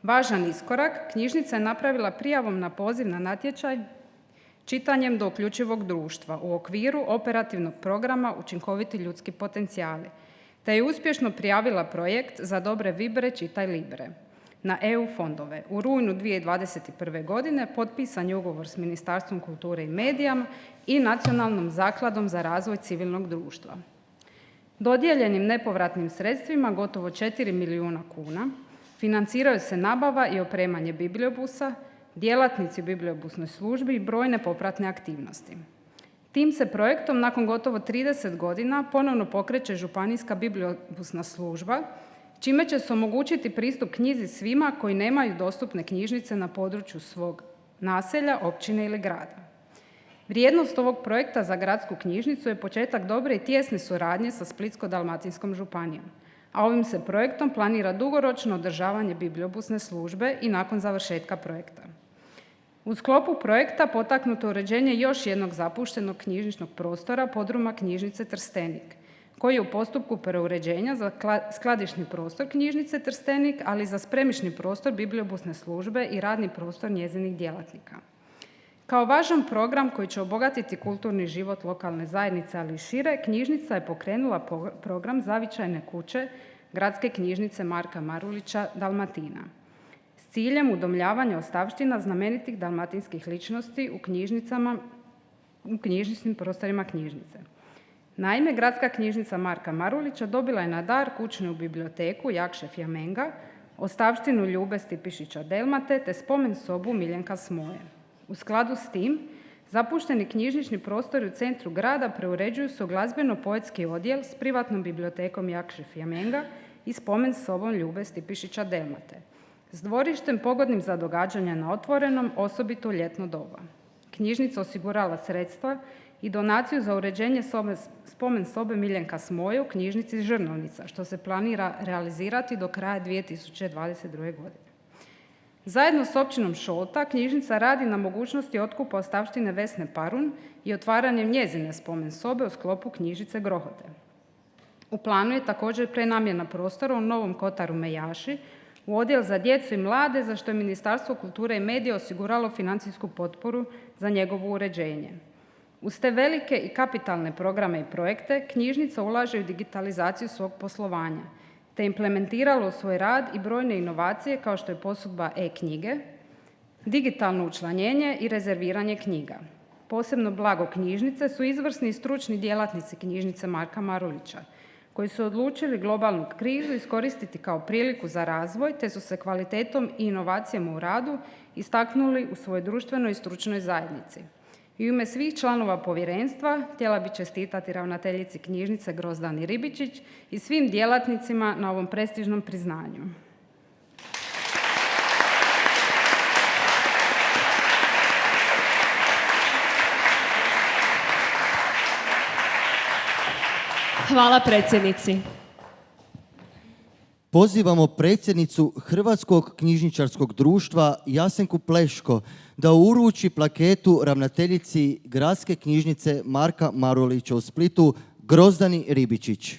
Važan iskorak knjižnica je napravila prijavom na poziv na natječaj čitanjem do uključivog društva u okviru operativnog programa Učinkoviti ljudski potencijali, te je uspješno prijavila projekt za dobre vibre Čitaj Libre na EU fondove. U rujnu 2021. godine potpisan je ugovor s Ministarstvom kulture i medija i Nacionalnom zakladom za razvoj civilnog društva. Dodijeljenim nepovratnim sredstvima, gotovo 4 milijuna kuna, financiraju se nabava i opremanje bibliobusa, djelatnici u bibliobusnoj službi i brojne popratne aktivnosti. Tim se projektom nakon gotovo 30 godina ponovno pokreće županijska bibliobusna služba, čime će se omogućiti pristup knjizi svima koji nemaju dostupne knjižnice na području svog naselja, općine ili grada. Vrijednost ovog projekta za gradsku knjižnicu je početak dobre i tijesne suradnje sa Splitsko-dalmatinskom županijom, a ovim se projektom planira dugoročno održavanje bibliobusne službe i nakon završetka projekta. U sklopu projekta potaknuto uređenje još jednog zapuštenog knjižničnog prostora podruma knjižnice Trstenik, koji je u postupku preuređenja za skladišni prostor knjižnice Trstenik, ali i za spremišni prostor bibliobusne službe i radni prostor njezinih djelatnika. Kao važan program koji će obogatiti kulturni život lokalne zajednice, ali i šire, knjižnica je pokrenula program Zavičajne kuće Gradske knjižnice Marka Marulića Dalmatina s ciljem udomljavanja ostavština znamenitih dalmatinskih ličnosti u knjižničnim prostorima knjižnice. Naime, Gradska knjižnica Marka Marulića dobila je na dar kućnu biblioteku Jakše Fjamenga, ostavštinu Ljube Stipišića Delmate te spomen sobu Miljenka Smoje. U skladu s tim, zapušteni knjižnični prostori u centru grada preuređuju se u glazbeno-poetski odjel s privatnom bibliotekom Jakše Fjamenga i spomen sobom Ljube Stipišića Delmate, s dvorištem pogodnim za događanja na otvorenom, osobito u ljetno doba. Knjižnica osigurala sredstva i donaciju za uređenje spomen sobe Miljenka Smoje u knjižnici Žrnovnica, što se planira realizirati do kraja 2022. godine. Zajedno s općinom Šolta, knjižnica radi na mogućnosti otkupa ostavštine Vesne Parun i otvaranjem njezine spomen sobe u sklopu knjižnice Grohote. U planu je također prenamjena prostora u Novom Kotaru Mejaši u odjel za djecu i mlade, za što je Ministarstvo kulture i medija osiguralo financijsku potporu za njegovo uređenje. Uz te velike i kapitalne programe i projekte, knjižnica ulaže u digitalizaciju svog poslovanja, te implementiralo u svoj rad i brojne inovacije kao što je posudba e-knjige, digitalno učlanjenje i rezerviranje knjiga. Posebno blago knjižnice su izvrsni i stručni djelatnici knjižnice Marka Marulića, koji su odlučili globalnu krizu iskoristiti kao priliku za razvoj, te su se kvalitetom i inovacijama u radu istaknuli u svojoj društvenoj i stručnoj zajednici. I u ime svih članova povjerenstva htjela bi čestitati ravnateljici knjižnice Grozdani Ribičić i svim djelatnicima na ovom prestižnom priznanju. Hvala predsjednici. Pozivamo predsjednicu Hrvatskog knjižničarskog društva Jasenku Pleško da uruči plaketu ravnateljici Gradske knjižnice Marka Marulića u Splitu Grozdani Ribičić.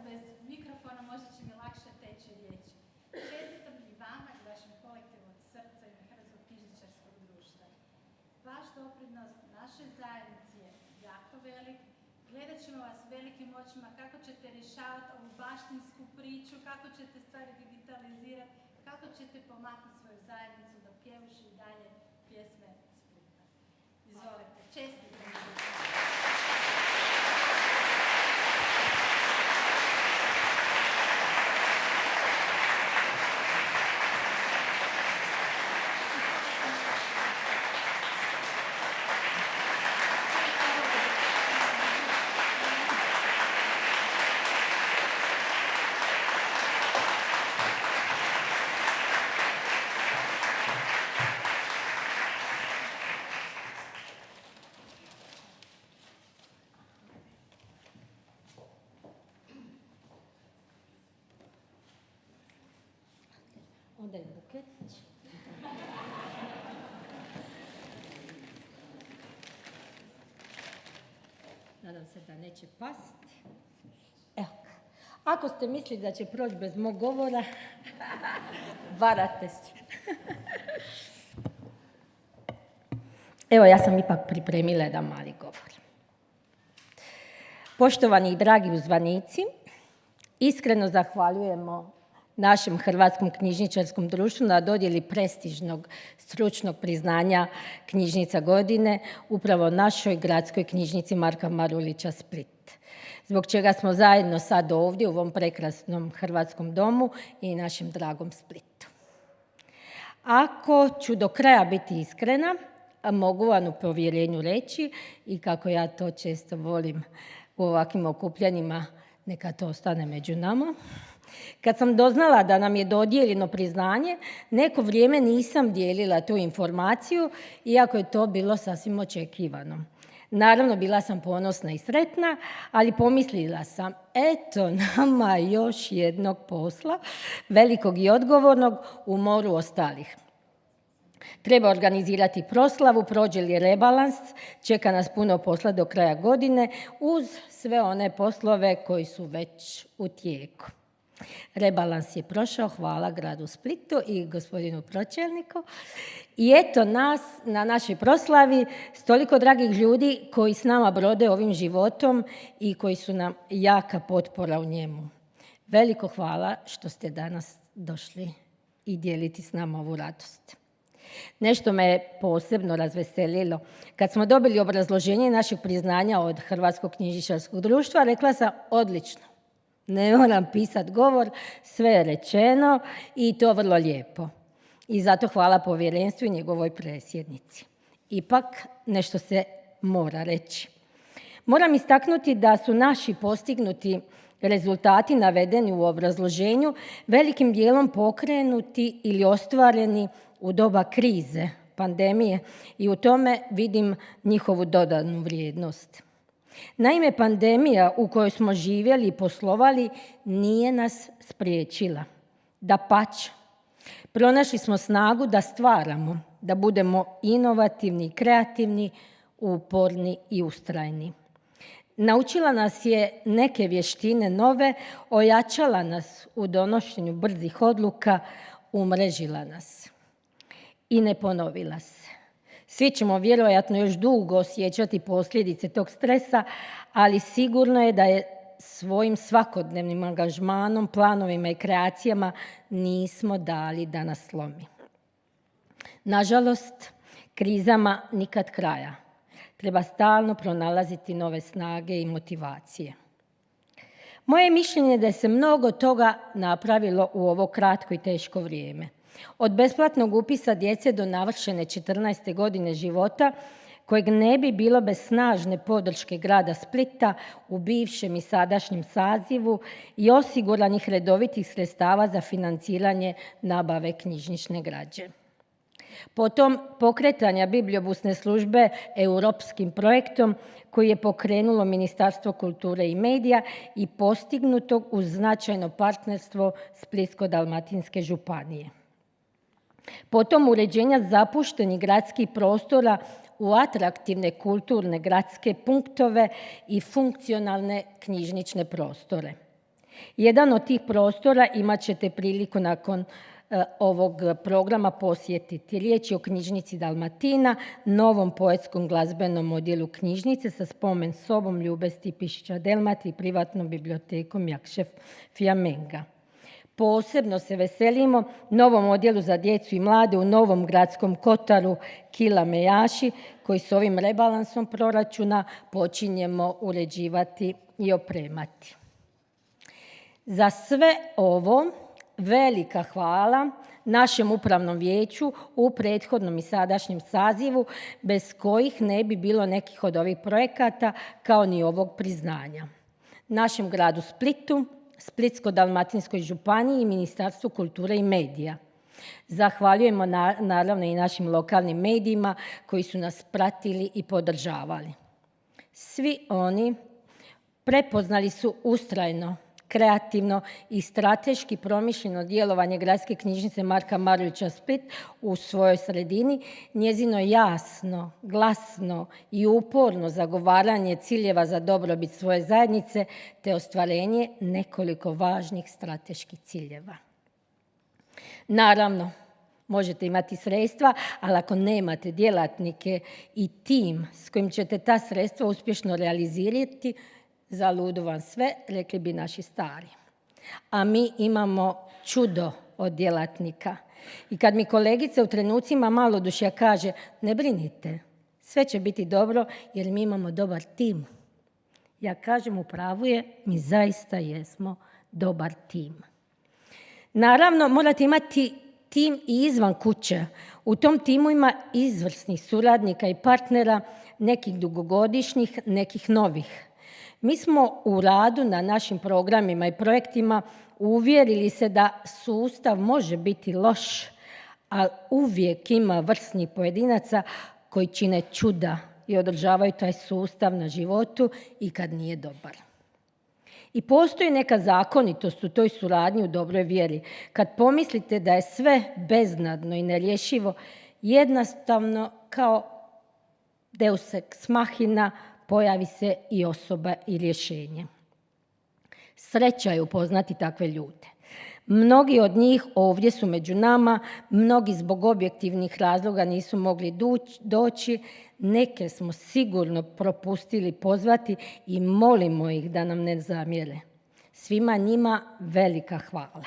Bez mikrofona možda će mi lakše teći našoj zajednici je jako velik. Gledat ćemo vas velikim očima kako ćete rješavati ovu baštinsku priču, kako ćete stvari digitalizirati, kako ćete pomaknuti svoju zajednicu da pjevuši i dalje pjesme Splita. Izvolite, čestitam. Onda je buketić. Nadam se da neće pasti. Evo, ako ste mislili da će proći bez mog govora, varate se. Evo, ja sam ipak pripremila jedan mali govor. Poštovani i dragi uzvanici, iskreno zahvaljujemo našem Hrvatskom knjižničarskom društvu na dodjeli prestižnog stručnog priznanja knjižnica godine upravo našoj gradskoj knjižnici Marka Marulića Split. Zbog čega smo zajedno sad ovdje u ovom prekrasnom hrvatskom domu i našem dragom Splitu. Ako ću do kraja biti iskrena, mogu vam u povjerenju reći i kako ja to često volim u ovakvim okupljanjima, neka to ostane među nama. Kad sam doznala da nam je dodijeljeno priznanje, neko vrijeme nisam dijelila tu informaciju, iako je to bilo sasvim očekivano. Naravno, bila sam ponosna i sretna, ali pomislila sam, eto nama još jednog posla, velikog i odgovornog u moru ostalih. Treba organizirati proslavu, prođe li rebalans, čeka nas puno posla do kraja godine, uz sve one poslove koji su već u tijeku. Rebalans je prošao, hvala gradu Splitu i gospodinu pročelniku. I eto nas na našoj proslavi s toliko dragih ljudi koji s nama brode ovim životom i koji su nam jaka potpora u njemu. Veliko hvala što ste danas došli i dijeliti s nama ovu radost. Nešto me je posebno razveselilo. Kad smo dobili obrazloženje našeg priznanja od Hrvatskog knjižničarskog društva, rekla sam odlično. Ne moram pisati govor, sve je rečeno i to vrlo lijepo. I zato hvala povjerenstvu i njegovoj predsjednici. Ipak nešto se mora reći. Moram istaknuti da su naši postignuti rezultati navedeni u obrazloženju velikim dijelom pokrenuti ili ostvareni u doba krize, pandemije i u tome vidim njihovu dodanu vrijednost. Naime, pandemija u kojoj smo živjeli i poslovali nije nas spriječila. Dapače, pronašli smo snagu da stvaramo, da budemo inovativni, kreativni, uporni i ustrajni. Naučila nas je neke vještine nove, ojačala nas u donošenju brzih odluka, umrežila nas i ne ponovila se. Svi ćemo vjerojatno još dugo osjećati posljedice tog stresa, ali sigurno je da je svojim svakodnevnim angažmanom, planovima i kreacijama nismo dali da nas slomi. Nažalost, krizama nikad kraja. Treba stalno pronalaziti nove snage i motivacije. Moje mišljenje je da se mnogo toga napravilo u ovo kratko i teško vrijeme. Od besplatnog upisa djece do navršene 14. godine života, kojeg ne bi bilo bez snažne podrške grada Splita u bivšem i sadašnjem sazivu i osiguranih redovitih sredstava za financiranje nabave knjižnične građe. Potom pokretanja bibliobusne službe europskim projektom koji je pokrenulo Ministarstvo kulture i medija i postignutog uz značajno partnerstvo Splitsko-dalmatinske županije. Potom uređenja zapuštenih gradskih prostora u atraktivne kulturne gradske punktove i funkcionalne knjižnične prostore. Jedan od tih prostora imat ćete priliku nakon ovog programa posjetiti. Riječ je o knjižnici Dalmatina, novom poetskom glazbenom odjelu knjižnice sa spomen sobom Ljube Stipišića Delmat i privatnom bibliotekom Jakšef Fjamenga. Posebno se veselimo novom odjelu za djecu i mlade u novom gradskom kotaru Kila Mejaši, koji s ovim rebalansom proračuna počinjemo uređivati i opremati. Za sve ovo velika hvala našem upravnom vijeću u prethodnom i sadašnjem sazivu, bez kojih ne bi bilo nekih od ovih projekata, kao ni ovog priznanja. Našem gradu Splitu, Splitsko-dalmatinskoj županiji i Ministarstvu kulture i medija. Zahvaljujemo naravno i našim lokalnim medijima koji su nas pratili i podržavali. Svi oni prepoznali su ustrajno, kreativno i strateški promišljeno djelovanje Gradske knjižnice Marka Marulića Split u svojoj sredini, njezino jasno, glasno i uporno zagovaranje ciljeva za dobrobit svoje zajednice te ostvarenje nekoliko važnih strateških ciljeva. Naravno, možete imati sredstva, ali ako nemate djelatnike i tim s kojim ćete ta sredstva uspješno realizirati, zaludu vam sve, rekli bi naši stari. A mi imamo čudo od djelatnika. I kad mi kolegica u trenucima malodušja kaže, ne brinite, sve će biti dobro jer mi imamo dobar tim. Ja kažem, u pravu je, mi zaista jesmo dobar tim. Naravno, morate imati tim i izvan kuće. U tom timu ima izvrsnih suradnika i partnera, nekih dugogodišnjih, nekih novih. Mi smo u radu na našim programima i projektima uvjerili se da sustav može biti loš, ali uvijek ima vrsnih pojedinaca koji čine čuda i održavaju taj sustav na životu i kad nije dobar. I postoji neka zakonitost u toj suradnji u dobroj vjeri. Kad pomislite da je sve beznadno i nerješivo, jednostavno kao deus ex machina pojavi se i osoba i rješenje. Sreća je upoznati takve ljude. Mnogi od njih ovdje su među nama, mnogi zbog objektivnih razloga nisu mogli doći, neke smo sigurno propustili pozvati i molimo ih da nam ne zamjere. Svima njima velika hvala.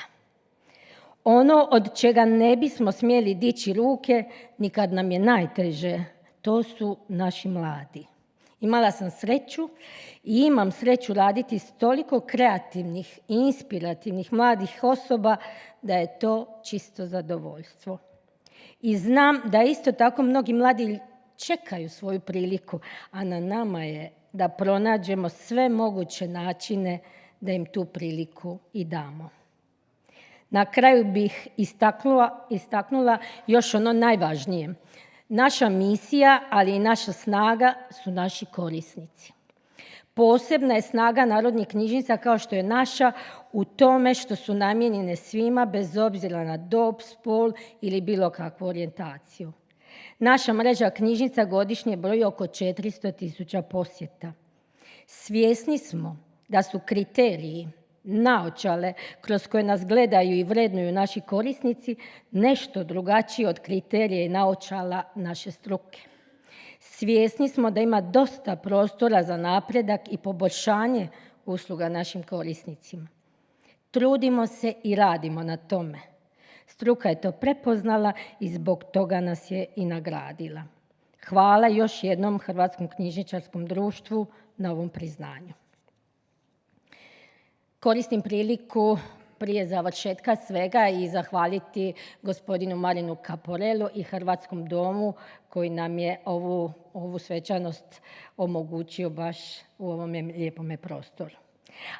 Ono od čega ne bismo smjeli dići ruke, ni kad nam je najteže, to su naši mladi. Imala sam sreću i imam sreću raditi s toliko kreativnih i inspirativnih mladih osoba da je to čisto zadovoljstvo. I znam da isto tako mnogi mladi čekaju svoju priliku, a na nama je da pronađemo sve moguće načine da im tu priliku i damo. Na kraju bih istaknula još ono najvažnije. Naša misija, ali i naša snaga su naši korisnici. Posebna je snaga narodnih knjižnica kao što je naša u tome što su namijenjene svima bez obzira na dob, spol ili bilo kakvu orijentaciju. Naša mreža knjižnica godišnje broji oko 400.000 posjeta. Svjesni smo da su kriteriji, naočale kroz koje nas gledaju i vrednuju naši korisnici nešto drugačiji od kriterija i naočala naše struke. Svjesni smo da ima dosta prostora za napredak i poboljšanje usluga našim korisnicima. Trudimo se i radimo na tome. Struka je to prepoznala i zbog toga nas je i nagradila. Hvala još jednom Hrvatskom knjižničarskom društvu na ovom priznanju. Koristim priliku prije završetka svega i zahvaliti gospodinu Marinu Kaporelu i Hrvatskom domu koji nam je ovu svečanost omogućio baš u ovome lijepome prostoru.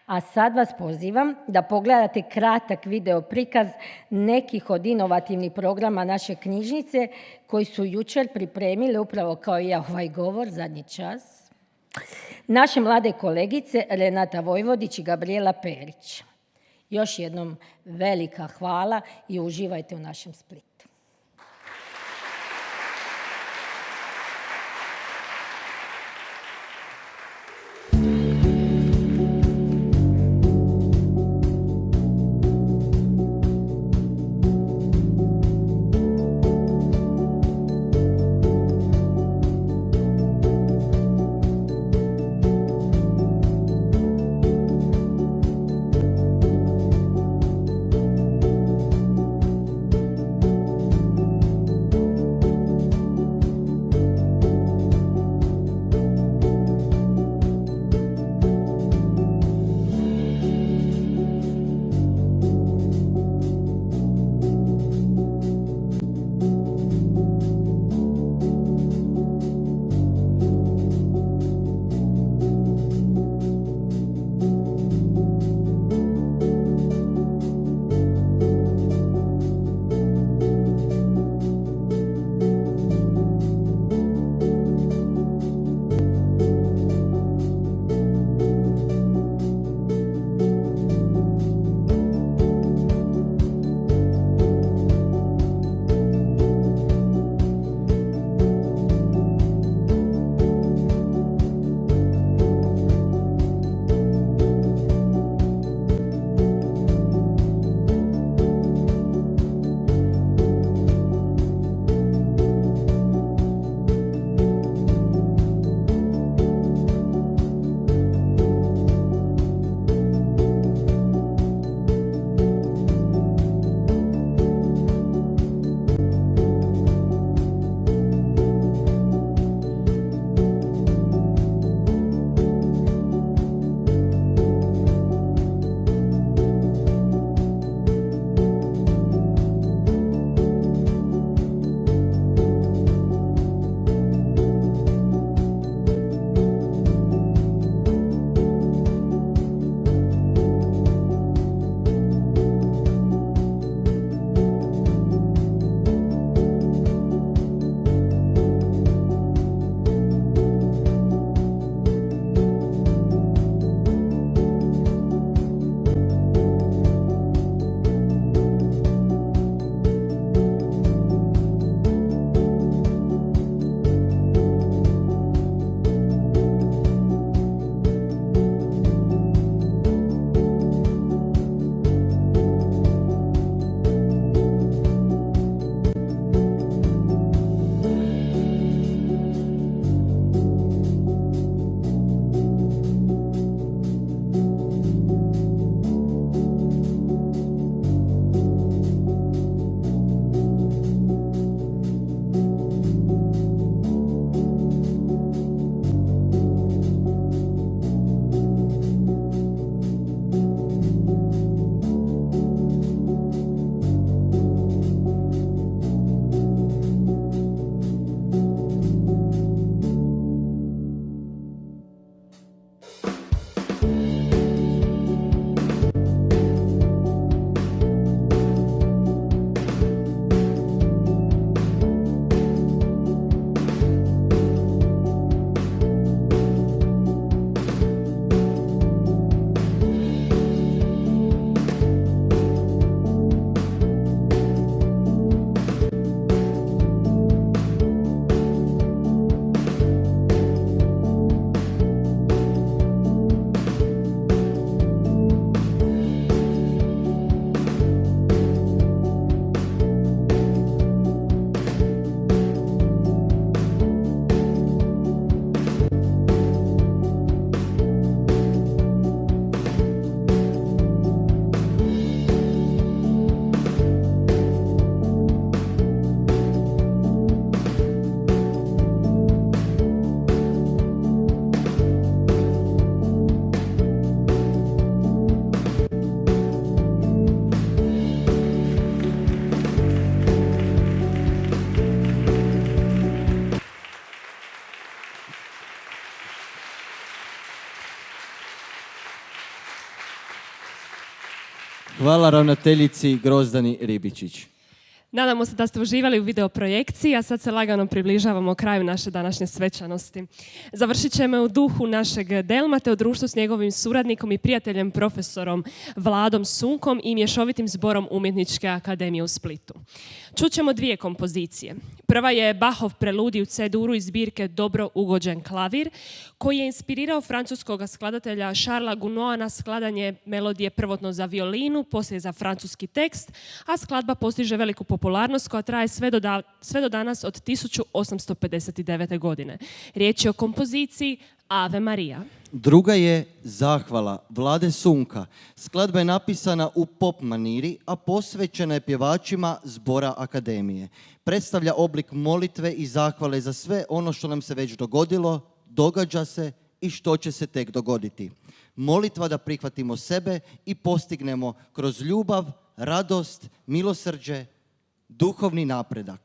A sad vas pozivam da pogledate kratak video prikaz nekih od inovativnih programa naše knjižnice koji su jučer pripremili upravo kao i ja ovaj govor, zadnji čas, naše mlade kolegice Renata Vojvodić i Gabriela Perić. Još jednom velika hvala i uživajte u našem Splitu. Hvala ravnateljici Grozdani Ribičić. Nadamo se da ste uživali u video projekciji, a sad se lagano približavamo kraju naše današnje svečanosti. Završit ćemo u duhu našeg Delma te u društvu s njegovim suradnikom i prijateljem profesorom Vladom Sunkom i mješovitim zborom Umjetničke akademije u Splitu. Čućemo dvije kompozicije. Prva je Bachov preludij u C-duru iz zbirke Dobro ugođen klavir, koji je inspirirao francuskog skladatelja Charlesa Gounod na skladanje melodije prvotno za violinu, poslije za francuski tekst, a skladba postiže veliku popularnost koja traje sve do danas od 1859. godine. Riječ je o kompoziciji Ave Maria. Druga je Zahvala Vlade Sunka. Skladba je napisana u pop maniri, a posvećena je pjevačima zbora akademije. Predstavlja oblik molitve i zahvale za sve ono što nam se već dogodilo, događa se i što će se tek dogoditi. Molitva da prihvatimo sebe i postignemo kroz ljubav, radost, milosrđe, duhovni napredak.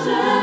Hvala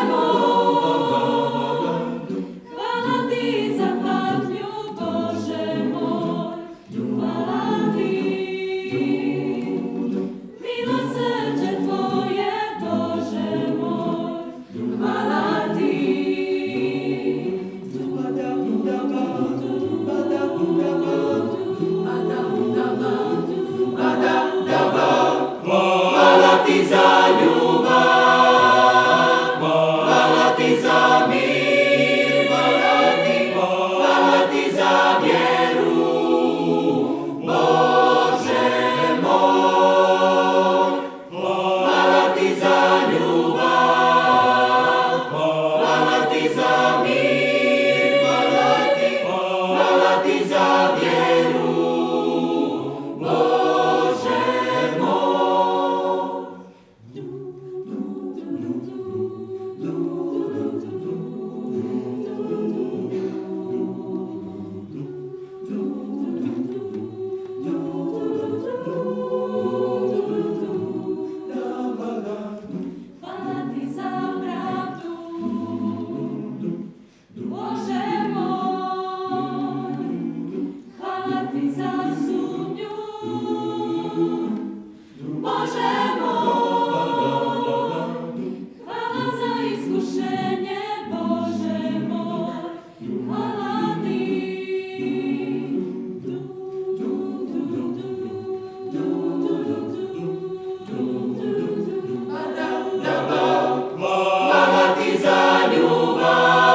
ti za ljubav,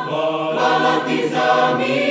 hvala ti za mir.